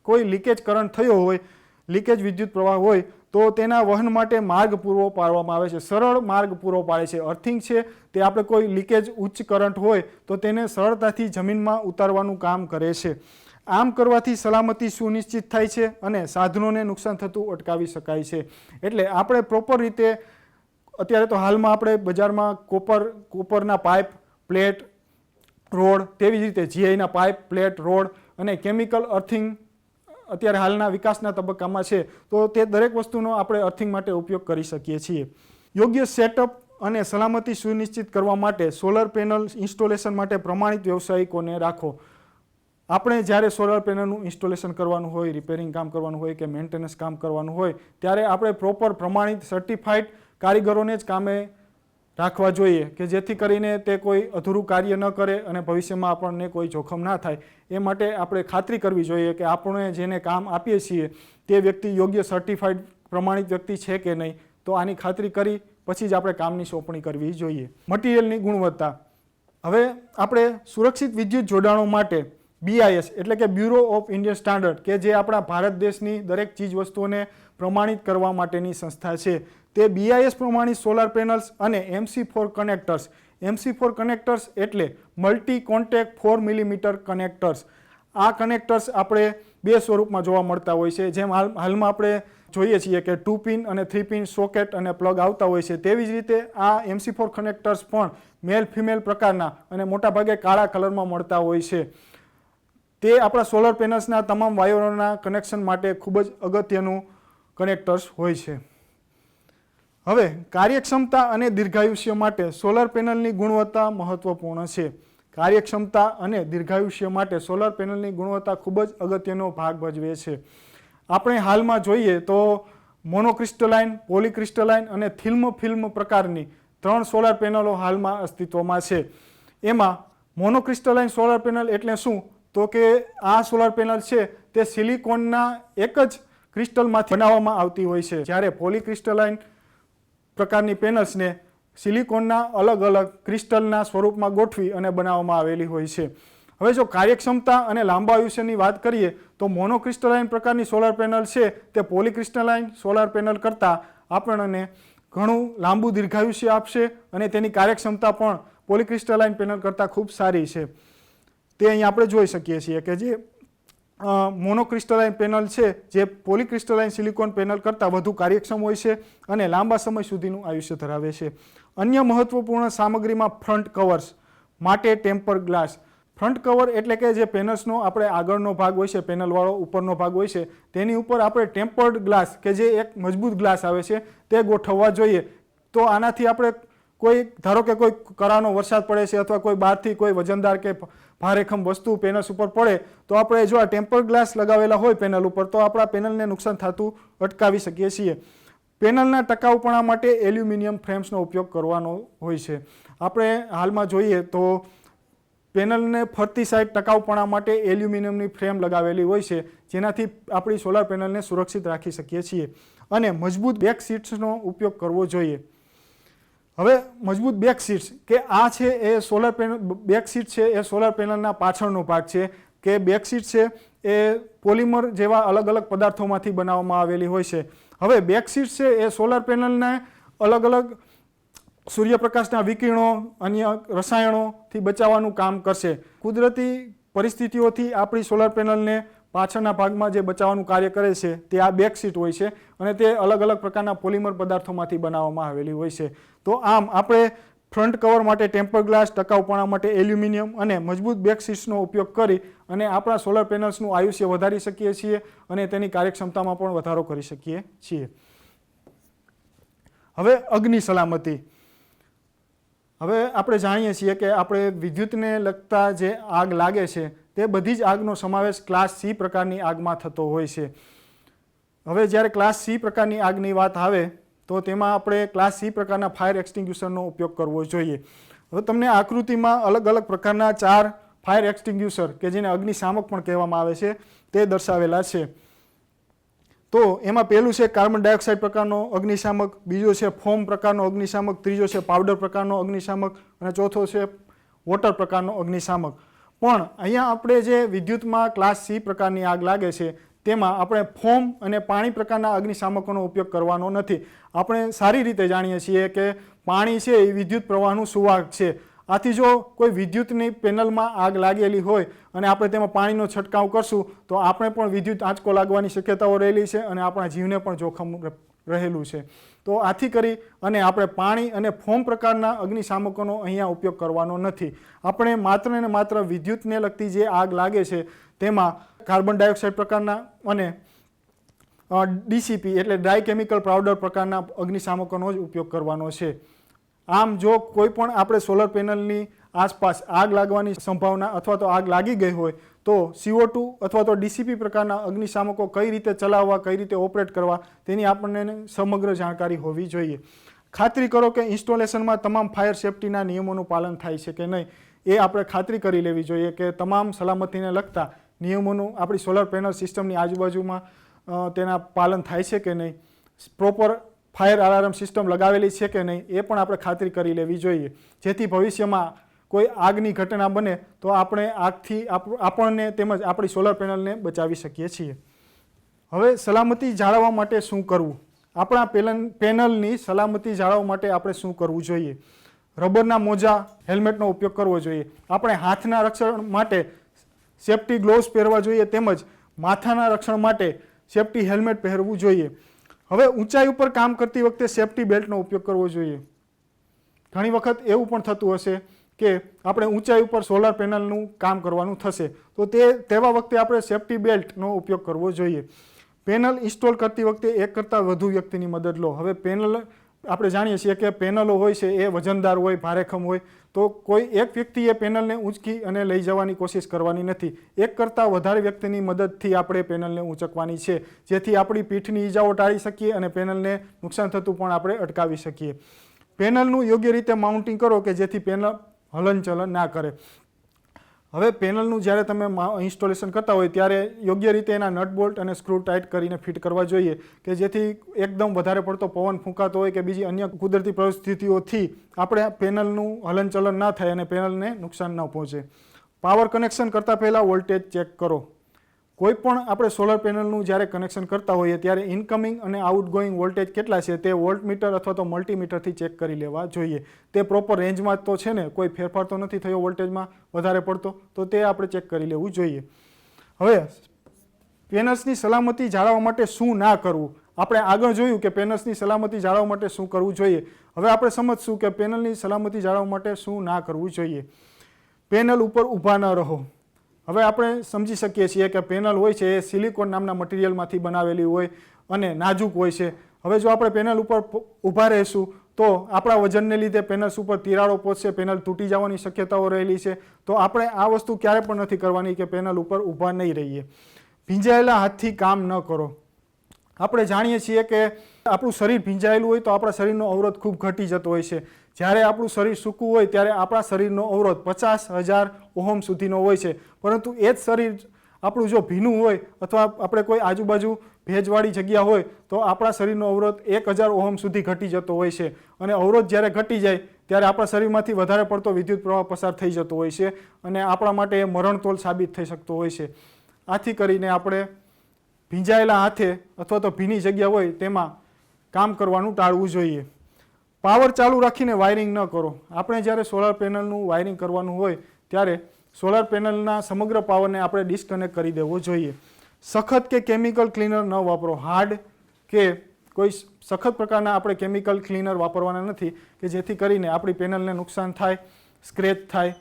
કોઈ લીકેજ કરંટ થયો હોય, લીકેજ વિદ્યુત પ્રવાહ હોય તો તેના વહન માટે માર્ગ પૂરો પાડવામાં આવે છે, સરળ માર્ગ પૂરો પાડે છે. અર્થિંગ છે તે આપણે કોઈ લીકેજ ઉચ્ચ કરંટ હોય તો તેને સરળતાથી જમીનમાં ઉતારવાનું કામ કરે છે. આમ કરવાથી સલામતી સુનિશ્ચિત થાય છે અને સાધનોને નુકસાન થતું અટકાવી શકાય છે. એટલે આપણે પ્રોપર રીતે અત્યારે તો હાલમાં આપણે બજારમાં કોપરના પાઇપ, પ્લેટ, રોડ, તેવી જ રીતે જીઆઈના પાઇપ, પ્લેટ, રોડ અને કેમિકલ અર્થિંગ અત્યારે હાલના વિકાસના તબક્કામાં છે તો તે દરેક વસ્તુનો આપણે અર્થિંગ માટે ઉપયોગ કરી શકીએ છીએ. યોગ્ય સેટઅપ અને સલામતી સુનિશ્ચિત કરવા માટે સોલર પેનલ ઇન્સ્ટોલેશન માટે પ્રમાણિત વ્યવસાયિકોને રાખો. આપણે જ્યારે સોલર પેનલનું ઇન્સ્ટોલેશન કરવાનું હોય, રિપેરિંગ કામ કરવાનું હોય કે મેન્ટેનન્સ કામ કરવાનું હોય ત્યારે આપણે પ્રોપર પ્રમાણિત સર્ટિફાઈડ કારીગરોને જ કામે રાખવા જોઈએ કે જેથી કરીને તે કોઈ અધૂરું કાર્ય ન કરે અને ભવિષ્યમાં આપણને કોઈ જોખમ ના થાય. એ માટે આપણે ખાતરી કરવી જોઈએ કે આપણે જેને કામ આપીએ છીએ તે વ્યક્તિ યોગ્ય સર્ટિફાઈડ પ્રમાણિત વ્યક્તિ છે કે નહીં, તો આની ખાતરી કરી પછી જ આપણે કામની સોંપણી કરવી જોઈએ. મટીરિયલની ગુણવત્તા. હવે આપણે સુરક્ષિત વિદ્યુત જોડાણો માટે BIS એટલે કે બ્યુરો ઓફ ઇન્ડિયન સ્ટાન્ડર્ડ કે જે આપણા ભારત દેશની દરેક ચીજ વસ્તુઓને પ્રમાણિત કરવા માટેની સંસ્થા છે તે BIS પ્રમાણિત સોલાર પેનલ્સ અને MC4 કનેક્ટર્સ. MC4 કનેક્ટર્સ એટલે મલ્ટી કોન્ટેક્ટ 4 મિલીમીટર કનેક્ટર્સ. આ કનેક્ટર્સ આપણે બે સ્વરૂપમાં જોવા મળતા હોય છે. જેમ હાલમાં આપણે જોઈએ છીએ કે 2 પિન અને 3 પિન સોકેટ અને પ્લગ આવતા હોય છે, તેવી જ રીતે આ MC4 કનેક્ટર્સ પણ મેલ ફિમેલ પ્રકારના અને મોટાભાગે કાળા કલરમાં મળતા હોય છે. તે આપણા સોલર પેનલ્સના તમામ વાયરોના કનેક્શન માટે ખૂબ જ અગત્યનું કનેક્ટર્સ હોય છે. હવે કાર્યક્ષમતા અને દીર્ઘાયુષ્ય માટે સોલર પેનલની ગુણવત્તા મહત્વપૂર્ણ છે. કાર્યક્ષમતા અને દીર્ઘાયુષ્ય માટે સોલર પેનલની ગુણવત્તા ખૂબ જ અગત્યનો ભાગ ભજવે છે. આપણે હાલમાં જોઈએ તો મોનોક્રિસ્ટલાઇન, પોલીક્રિસ્ટલાઇન અને થિલ્મ ફિલ્મ પ્રકારની 3 સોલાર પેનલો હાલમાં અસ્તિત્વમાં છે. એમાં મોનોક્રિસ્ટલાઇન સોલાર પેનલ એટલે શું? તો કે આ સોલાર પેનલ છે તે સિલિકોનના એક જ ક્રિસ્ટલમાંથી બનાવવામાં આવતી હોય છે, જ્યારે પોલીક્રિસ્ટલાઇન પ્રકારની પેનલ્સને સિલિકોનના અલગ અલગ ક્રિસ્ટલના સ્વરૂપમાં ગોઠવી અને બનાવવામાં આવેલી હોય છે. હવે જો કાર્યક્ષમતા અને લાંબા આયુષ્યની વાત કરીએ તો મોનોક્રિસ્ટલાઇન પ્રકારની સોલાર પેનલ છે તે પોલીક્રિસ્ટલાઇન સોલાર પેનલ કરતાં આપણને ઘણું લાંબુ દીર્ઘાયુષ્ય આપશે અને તેની કાર્યક્ષમતા પણ પોલીક્રિસ્ટલાઇન પેનલ કરતાં ખૂબ સારી છે. તે અહીં આપણે જોઈ શકીએ છીએ કે જે મોનોક્રિસ્ટલાઇન પેનલ છે જે પોલીક્રિસ્ટલાઇન સિલિકોન પેનલ કરતાં વધુ કાર્યક્ષમ હોય છે અને લાંબા સમય સુધીનું આયુષ્ય ધરાવે છે. અન્ય મહત્વપૂર્ણ સામગ્રીમાં ફ્રન્ટ કવર્સ માટે ટેમ્પર ગ્લાસ. ફ્રન્ટ કવર એટલે કે જે પેનલ્સનો આપણે આગળનો ભાગ હોય છે, પેનલવાળો ઉપરનો ભાગ હોય છે, તેની ઉપર આપણે ટેમ્પર્ડ ગ્લાસ કે જે એક મજબૂત ગ્લાસ આવે છે તે ગોઠવવા જોઈએ. તો આનાથી આપણે ધારો કે કોઈ કરાનો વરસાદ પડે છે અથવા કોઈ બહારથી કોઈ વજનદાર કે ભારેખમ વસ્તુ પેનલ્સ ઉપર પડે તો આપણે જો આ ટેમ્પર ગ્લાસ લગાવેલા હોય પેનલ ઉપર તો આપણા પેનલને નુકસાન થતું અટકાવી શકીએ છીએ. પેનલના ટકાઉપણા માટે એલ્યુમિનિયમ ફ્રેમ્સનો ઉપયોગ કરવાનો હોય છે. આપણે હાલમાં જોઈએ તો પેનલને ફરતી સાઈડ ટકાઉપણા માટે એલ્યુમિનિયમની ફ્રેમ લગાવેલી હોય છે, જેનાથી આપણી સોલાર પેનલને સુરક્ષિત રાખી શકીએ છીએ. અને મજબૂત બેક શીટ્સનો ઉપયોગ કરવો જોઈએ. હવે મજબૂત બેક શીટ્સ કે આ છે એ સોલાર પેનલ બેક શીટ છે એ સોલાર પેનલના પાછળનો ભાગ છે કે બેક શીટ છે એ પોલિમર જેવા અલગ અલગ પદાર્થોમાંથી બનાવવામાં આવેલી હોય છે. હવે બેક શીટ છે એ સોલાર પેનલને અલગ અલગ સૂર્યપ્રકાશના વિકિરણો, અન્ય રસાયણોથી બચાવવાનું કામ કરશે. કુદરતી પરિસ્થિતિઓથી આપણી સોલાર પેનલને પાછળના ભાગમાં જે બચાવવાનું કાર્ય કરે છે તે આ બેક શીટ હોય છે અને તે અલગ અલગ પ્રકારના પોલિમર પદાર્થોમાંથી બનાવવામાં આવેલી હોય છે. તો આમ આપણે ફ્રન્ટ કવર માટે ટેમ્પર ગ્લાસ, ટકાઉપણા માટે એલ્યુમિનિયમ અને મજબૂત બેક શીટ્સનો ઉપયોગ કરી અને આપણા સોલાર પેનલ્સનું આયુષ્ય વધારી શકીએ છીએ અને તેની કાર્યક્ષમતામાં પણ વધારો કરી શકીએ છીએ. હવે અગ્નિ સલામતી. હવે આપણે જાણીએ છીએ કે આપણે વિદ્યુતને લગતા જે આગ લાગે છે તે બધી જ આગનો સમાવેશ ક્લાસ સી પ્રકારની આગમાં થતો હોય છે. હવે જ્યારે ક્લાસ સી પ્રકારની આગની વાત આવે તો તેમાં આપણે ક્લાસ સી પ્રકારના ફાયર એક્સટિંગ્યુશરનો ઉપયોગ કરવો જોઈએ. હવે તમને આકૃતિમાં અલગ અલગ પ્રકારના 4 ફાયર એક્સટિંગ્યુશર કે જેને અગ્નિશામક પણ કહેવામાં આવે છે તે દર્શાવેલા છે. તો એમાં પહેલું છે કાર્બન ડાયોક્સાઇડ પ્રકારનો અગ્નિશામક, બીજો છે ફોમ પ્રકારનો અગ્નિશામક, ત્રીજો છે પાવડર પ્રકારનો અગ્નિશામક અને ચોથો છે વોટર પ્રકારનો અગ્નિશામક. પણ અહીંયા આપણે જે વિદ્યુતમાં ક્લાસ સી પ્રકારની આગ લાગે છે તેમાં આપણે ફોમ અને પાણી પ્રકારના અગ્નિશામકોનો ઉપયોગ કરવાનો નથી. આપણે સારી રીતે જાણીએ છીએ કે પાણી છે એ વિદ્યુત પ્રવાહનું સુવાહક છે. આથી જો કોઈ વિદ્યુતની પેનલમાં આગ લાગેલી હોય અને આપણે તેમાં પાણીનો છંટકાવ કરશું તો આપણે પણ વિદ્યુત આંચકો લાગવાની શક્યતાઓ રહેલી છે અને આપણા જીવને પણ જોખમ રહેલું છે. તો આથી કરી અને આપણે પાણી અને ફોમ પ્રકારના અગ્નિશામકોનો અહીંયા ઉપયોગ કરવાનો નથી. આપણે માત્ર ને માત્ર વિદ્યુતને લગતી જે આગ લાગે છે તેમાં કાર્બન ડાયોક્સાઇડ પ્રકારના અને ડીસીપી એટલે ડ્રાય કેમિકલ પાવડર પ્રકારના અગ્નિશામકોનો જ ઉપયોગ કરવાનો છે. આમ જો કોઈ પણ આપણે સોલર પેનલની આસપાસ આગ લાગવાની સંભાવના અથવા તો આગ લાગી ગઈ હોય તો CO2 અથવા તો ડીસીપી પ્રકારના અગ્નિશામકો કઈ રીતે ચલાવવા, કઈ રીતે ઓપરેટ કરવા તેની આપણને સમગ્ર જાણકારી હોવી જોઈએ. ખાતરી કરો કે ઇન્સ્ટોલેશનમાં તમામ ફાયર સેફટીના નિયમોનું પાલન થાય છે કે નહીં એ આપણે ખાતરી કરી લેવી જોઈએ કે તમામ સલામતીને લગતા નિયમોનું આપણી સોલર પેનલ સિસ્ટમની આજુબાજુમાં તેના પાલન થાય છે કે નહીં, પ્રોપર ફાયર અલાર્મ સિસ્ટમ લગાવેલી છે કે નહીં એ પણ આપણે ખાતરી કરી લેવી જોઈએ, જેથી ભવિષ્યમાં કોઈ આગની ઘટના બને તો આપણે આગથી આપણને તેમજ આપણી સોલર પેનલને બચાવી શકીએ છીએ. હવે સલામતી જાળવવા માટે શું કરવું? આપણા પેનલની સલામતી જાળવવા માટે આપણે શું કરવું જોઈએ? રબરના મોજા, હેલ્મેટનો ઉપયોગ કરવો જોઈએ. આપણે હાથના રક્ષણ માટે સેફટી ગ્લોવ્સ પહેરવા જોઈએ તેમજ માથાના રક્ષણ માટે સેફટી હેલ્મેટ પહેરવું જોઈએ. હવે ઊંચાઈ ઉપર કામ કરતી વખતે સેફટી બેલ્ટનો ઉપયોગ કરવો જોઈએ. ઘણી વખત એવું પણ થતું હશે કે આપણે ઊંચાઈ ઉપર સોલાર પેનલનું કામ કરવાનું થશે તો તેવા વખતે આપણે સેફટી બેલ્ટનો ઉપયોગ કરવો જોઈએ. પેનલ ઇન્સ્ટોલ કરતી વખતે એક કરતાં વધુ વ્યક્તિની મદદ લો. હવે પેનલ આપણે જાણીએ છીએ કે પેનલો હોય છે એ વજનદાર હોય, ભારેખમ હોય તો કોઈ એક વ્યક્તિએ પેનલને ઊંચકી અને લઈ જવાની કોશિશ કરવાની નથી. એક કરતાં વધારે વ્યક્તિની મદદથી આપણે પેનલને ઊંચકવાની છે, જેથી આપણી પીઠની ઈજાઓ ટાળી શકીએ અને પેનલને નુકસાન થતું પણ આપણે અટકાવી શકીએ. પેનલનું યોગ્ય રીતે માઉન્ટિંગ કરો કે જેથી પેનલ હલનચલન ના કરે. હવે પેનલનું જ્યારે તમે ઇન્સ્ટોલેશન કરતા હોય ત્યારે યોગ્ય રીતે એના નટ બોલ્ટ અને સ્ક્રૂ ટાઈટ કરીને ફિટ કરવા જોઈએ કે જેથી એકદમ વધારે પડતો પવન ફૂંકાતો હોય કે બીજી અન્ય કુદરતી પરિસ્થિતિઓથી આપણે પેનલનું હલનચલન ના થાય અને પેનલને નુકસાન ન પહોંચે. પાવર કનેક્શન કરતાં પહેલાં વોલ્ટેજ ચેક કરો. કોઈ પણ આપણે સોલર પેનલનું જ્યારે કનેક્શન કરતા હોઈએ ત્યારે ઇનકમિંગ અને આઉટગોઈંગ વોલ્ટેજ કેટલા છે તે વોલ્ટમીટર અથવા તો મલ્ટીમીટરથી ચેક કરી લેવા જોઈએ. તે પ્રોપર રેન્જમાં તો છે ને, કોઈ ફેરફાર તો નથી થયો વોલ્ટેજમાં વધારે પડતો, તો તે આપણે ચેક કરી લેવું જોઈએ. હવે પેનલ્સની સલામતી જાળવવા માટે શું ના કરવું. આપણે આગળ જોયું કે પેનલ્સની સલામતી જાળવવા માટે શું કરવું જોઈએ. હવે આપણે સમજશું કે પેનલની સલામતી જાળવવા માટે શું ના કરવું જોઈએ. પેનલ ઉપર ઊભા ન રહો. હવે આપણે સમજી શકીએ છીએ કે પેનલ હોય છે એ સિલિકોન નામના મટીરિયલમાંથી બનાવેલી હોય અને નાજુક હોય છે. હવે જો આપણે પેનલ ઉપર ઊભા રહીશું તો આપણા વજનને લીધે પેનલ્સ ઉપર તિરાડો પહોંચશે, પેનલ તૂટી જવાની શક્યતાઓ રહેલી છે. તો આપણે આ વસ્તુ ક્યારે પણ નથી કરવાની કે પેનલ ઉપર ઊભા નહીં રહીએ. ભીંજાયેલા હાથથી કામ ન કરો. આપણે જાણીએ છીએ કે આપણું શરીર ભીંજાયેલું હોય તો આપણા શરીરનો અવરોધ ખૂબ ઘટી જતો હોય છે. જ્યારે આપણું શરીર સૂકું હોય ત્યારે આપણા શરીરનો અવરોધ 50,000 ઓહમ સુધીનો હોય છે. પરંતુ એ જ શરીર આપણું જો ભીનું હોય અથવા આપણે કોઈ આજુબાજુ ભેજવાળી જગ્યા હોય તો આપણા શરીરનો અવરોધ 1,000 ઓહમ સુધી ઘટી જતો હોય છે. અને અવરોધ જ્યારે ઘટી જાય ત્યારે આપણા શરીરમાંથી વધારે પડતો વિદ્યુત પ્રવાહ પસાર થઈ જતો હોય છે અને આપણા માટે એ મરણતોલ સાબિત થઈ શકતો હોય છે. આથી કરીને આપણે ભીંજાયેલા હાથે અથવા તો ભીની જગ્યા હોય તેમાં કામ કરવાનું ટાળવું જોઈએ. પાવર ચાલુ રાખીને વાયરિંગ ન કરો. આપણે જ્યારે સોલાર પેનલનું વાયરિંગ કરવાનું હોય ત્યારે સોલાર પેનલના સમગ્ર પાવરને આપણે ડિસ્કનેક્ટ કરી દેવો જોઈએ. સખત કે કેમિકલ ક્લીનર ન વાપરો. હાર્ડ કે કોઈ સખત પ્રકારના આપણે કેમિકલ ક્લીનર વાપરવાના નથી કે જેથી કરીને આપણી પેનલને નુકસાન થાય, સ્ક્રેચ થાય.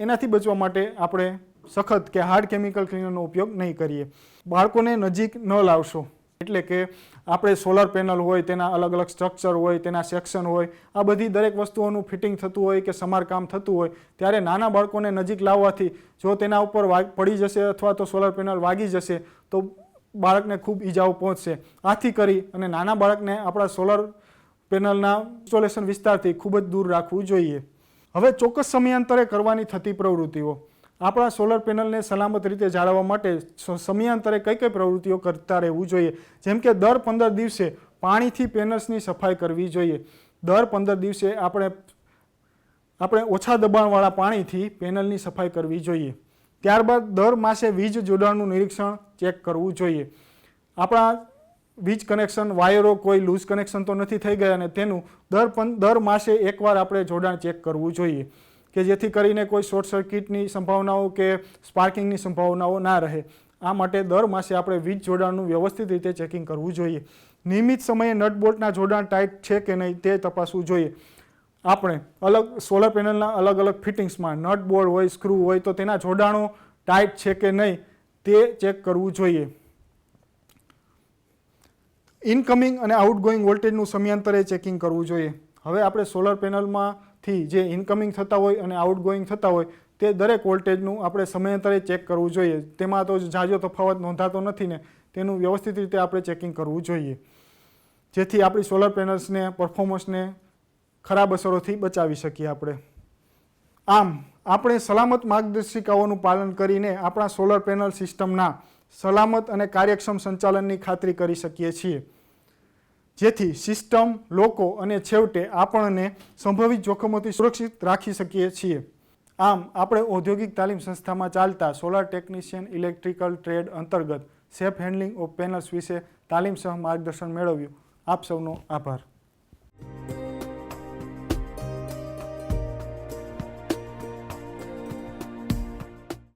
એનાથી બચવા માટે આપણે સખત કે હાર્ડ કેમિકલ ક્લીનરનો ઉપયોગ નહીં કરીએ. બાળકોને નજીક ન લાવશો. એટલે કે આપણે સોલાર પેનલ હોય તેના અલગ અલગ સ્ટ્રક્ચર હોય, તેના સેક્શન હોય, આ બધી દરેક વસ્તુઓનું ફિટિંગ થતું હોય કે સમારકામ થતું હોય ત્યારે નાના બાળકોને નજીક લાવવાથી જો તેના ઉપર પડી જશે અથવા તો સોલાર પેનલ વાગી જશે તો બાળકને ખૂબ ઈજાઓ પહોંચશે. આથી કરી અને નાના બાળકને આપણા સોલાર પેનલના ઇન્સ્ટોલેશન વિસ્તારથી ખૂબ જ દૂર રાખવું જોઈએ. હવે ચોક્કસ સમયાંતરે કરવાની થતી પ્રવૃત્તિઓ. આપણા સોલર પેનલને સલામત રીતે જાળવવા માટે સમયાંતરે કઈ કઈ પ્રવૃત્તિઓ કરતા રહેવું જોઈએ. જેમ કે દર 15 દિવસે પાણીથી પેનલ્સની સફાઈ કરવી જોઈએ. દર 15 દિવસે આપણે ઓછા દબાણવાળા પાણીથી પેનલની સફાઈ કરવી જોઈએ. ત્યારબાદ દર માસે વીજ જોડાણનું નિરીક્ષણ ચેક કરવું જોઈએ. આપણા વીજ કનેક્શન વાયરો કોઈ લૂઝ કનેક્શન તો નથી થઈ ગયા અને તેનું દર માસે એકવાર આપણે જોડાણ ચેક કરવું જોઈએ કે જેથી કરીને કોઈ શોર્ટ સર્કિટની સંભાવનાઓ કે સ્પાર્કિંગની સંભાવનાઓ ના રહે. આ માટે દર માસે આપણે વીજ જોડાણનું વ્યવસ્થિત રીતે ચેકિંગ કરવું જોઈએ. નિયમિત સમયે નટ બોલ્ટના જોડાણ ટાઈટ છે કે નહીં તે તપાસવું જોઈએ. આપણે સોલર પેનલના અલગ અલગ ફિટિંગ્સમાં નટ બોલ્ટ હોય, સ્ક્રૂ હોય તો તેના જોડાણો ટાઈટ છે કે નહીં તે ચેક કરવું જોઈએ. ઇનકમિંગ અને આઉટગોઈંગ વોલ્ટેજનું સમયાંતરે ચેકિંગ કરવું જોઈએ. હવે આપણે સોલર પેનલમાંથી જે ઇનકમિંગ થતા હોય અને આઉટગોઈંગ થતા હોય તે દરેક વોલ્ટેજનું આપણે સમયાંતરે ચેક કરવું જોઈએ. તેમાં તો ઝાઝો તફાવત નોંધાતો નથી ને તેનું વ્યવસ્થિત રીતે આપણે ચેકિંગ કરવું જોઈએ જેથી આપણી સોલર પેનલ્સને પરફોર્મન્સને ખરાબ અસરોથી બચાવી શકીએ આપણે. આમ આપણે સલામત માર્ગદર્શિકાઓનું પાલન કરીને આપણા સોલર પેનલ સિસ્ટમના સલામત અને કાર્યક્ષમ સંચાલનની ખાતરી કરી શકીએ છીએ જેથી સિસ્ટમ, લોકો અને છેવટે આપણને સંભવિત જોખમોથી સુરક્ષિત રાખી શકીએ છીએ. આમ આપણે ઔદ્યોગિક તાલીમ સંસ્થામાં ચાલતા સોલાર ટેકનિશિયન ઇલેક્ટ્રિકલ ટ્રેડ અંતર્ગત સેફ હેન્ડલિંગ ઓફ પેનલ્સ વિશે તાલીમ સહ માર્ગદર્શન મેળવ્યું. આપ સૌનો આભાર.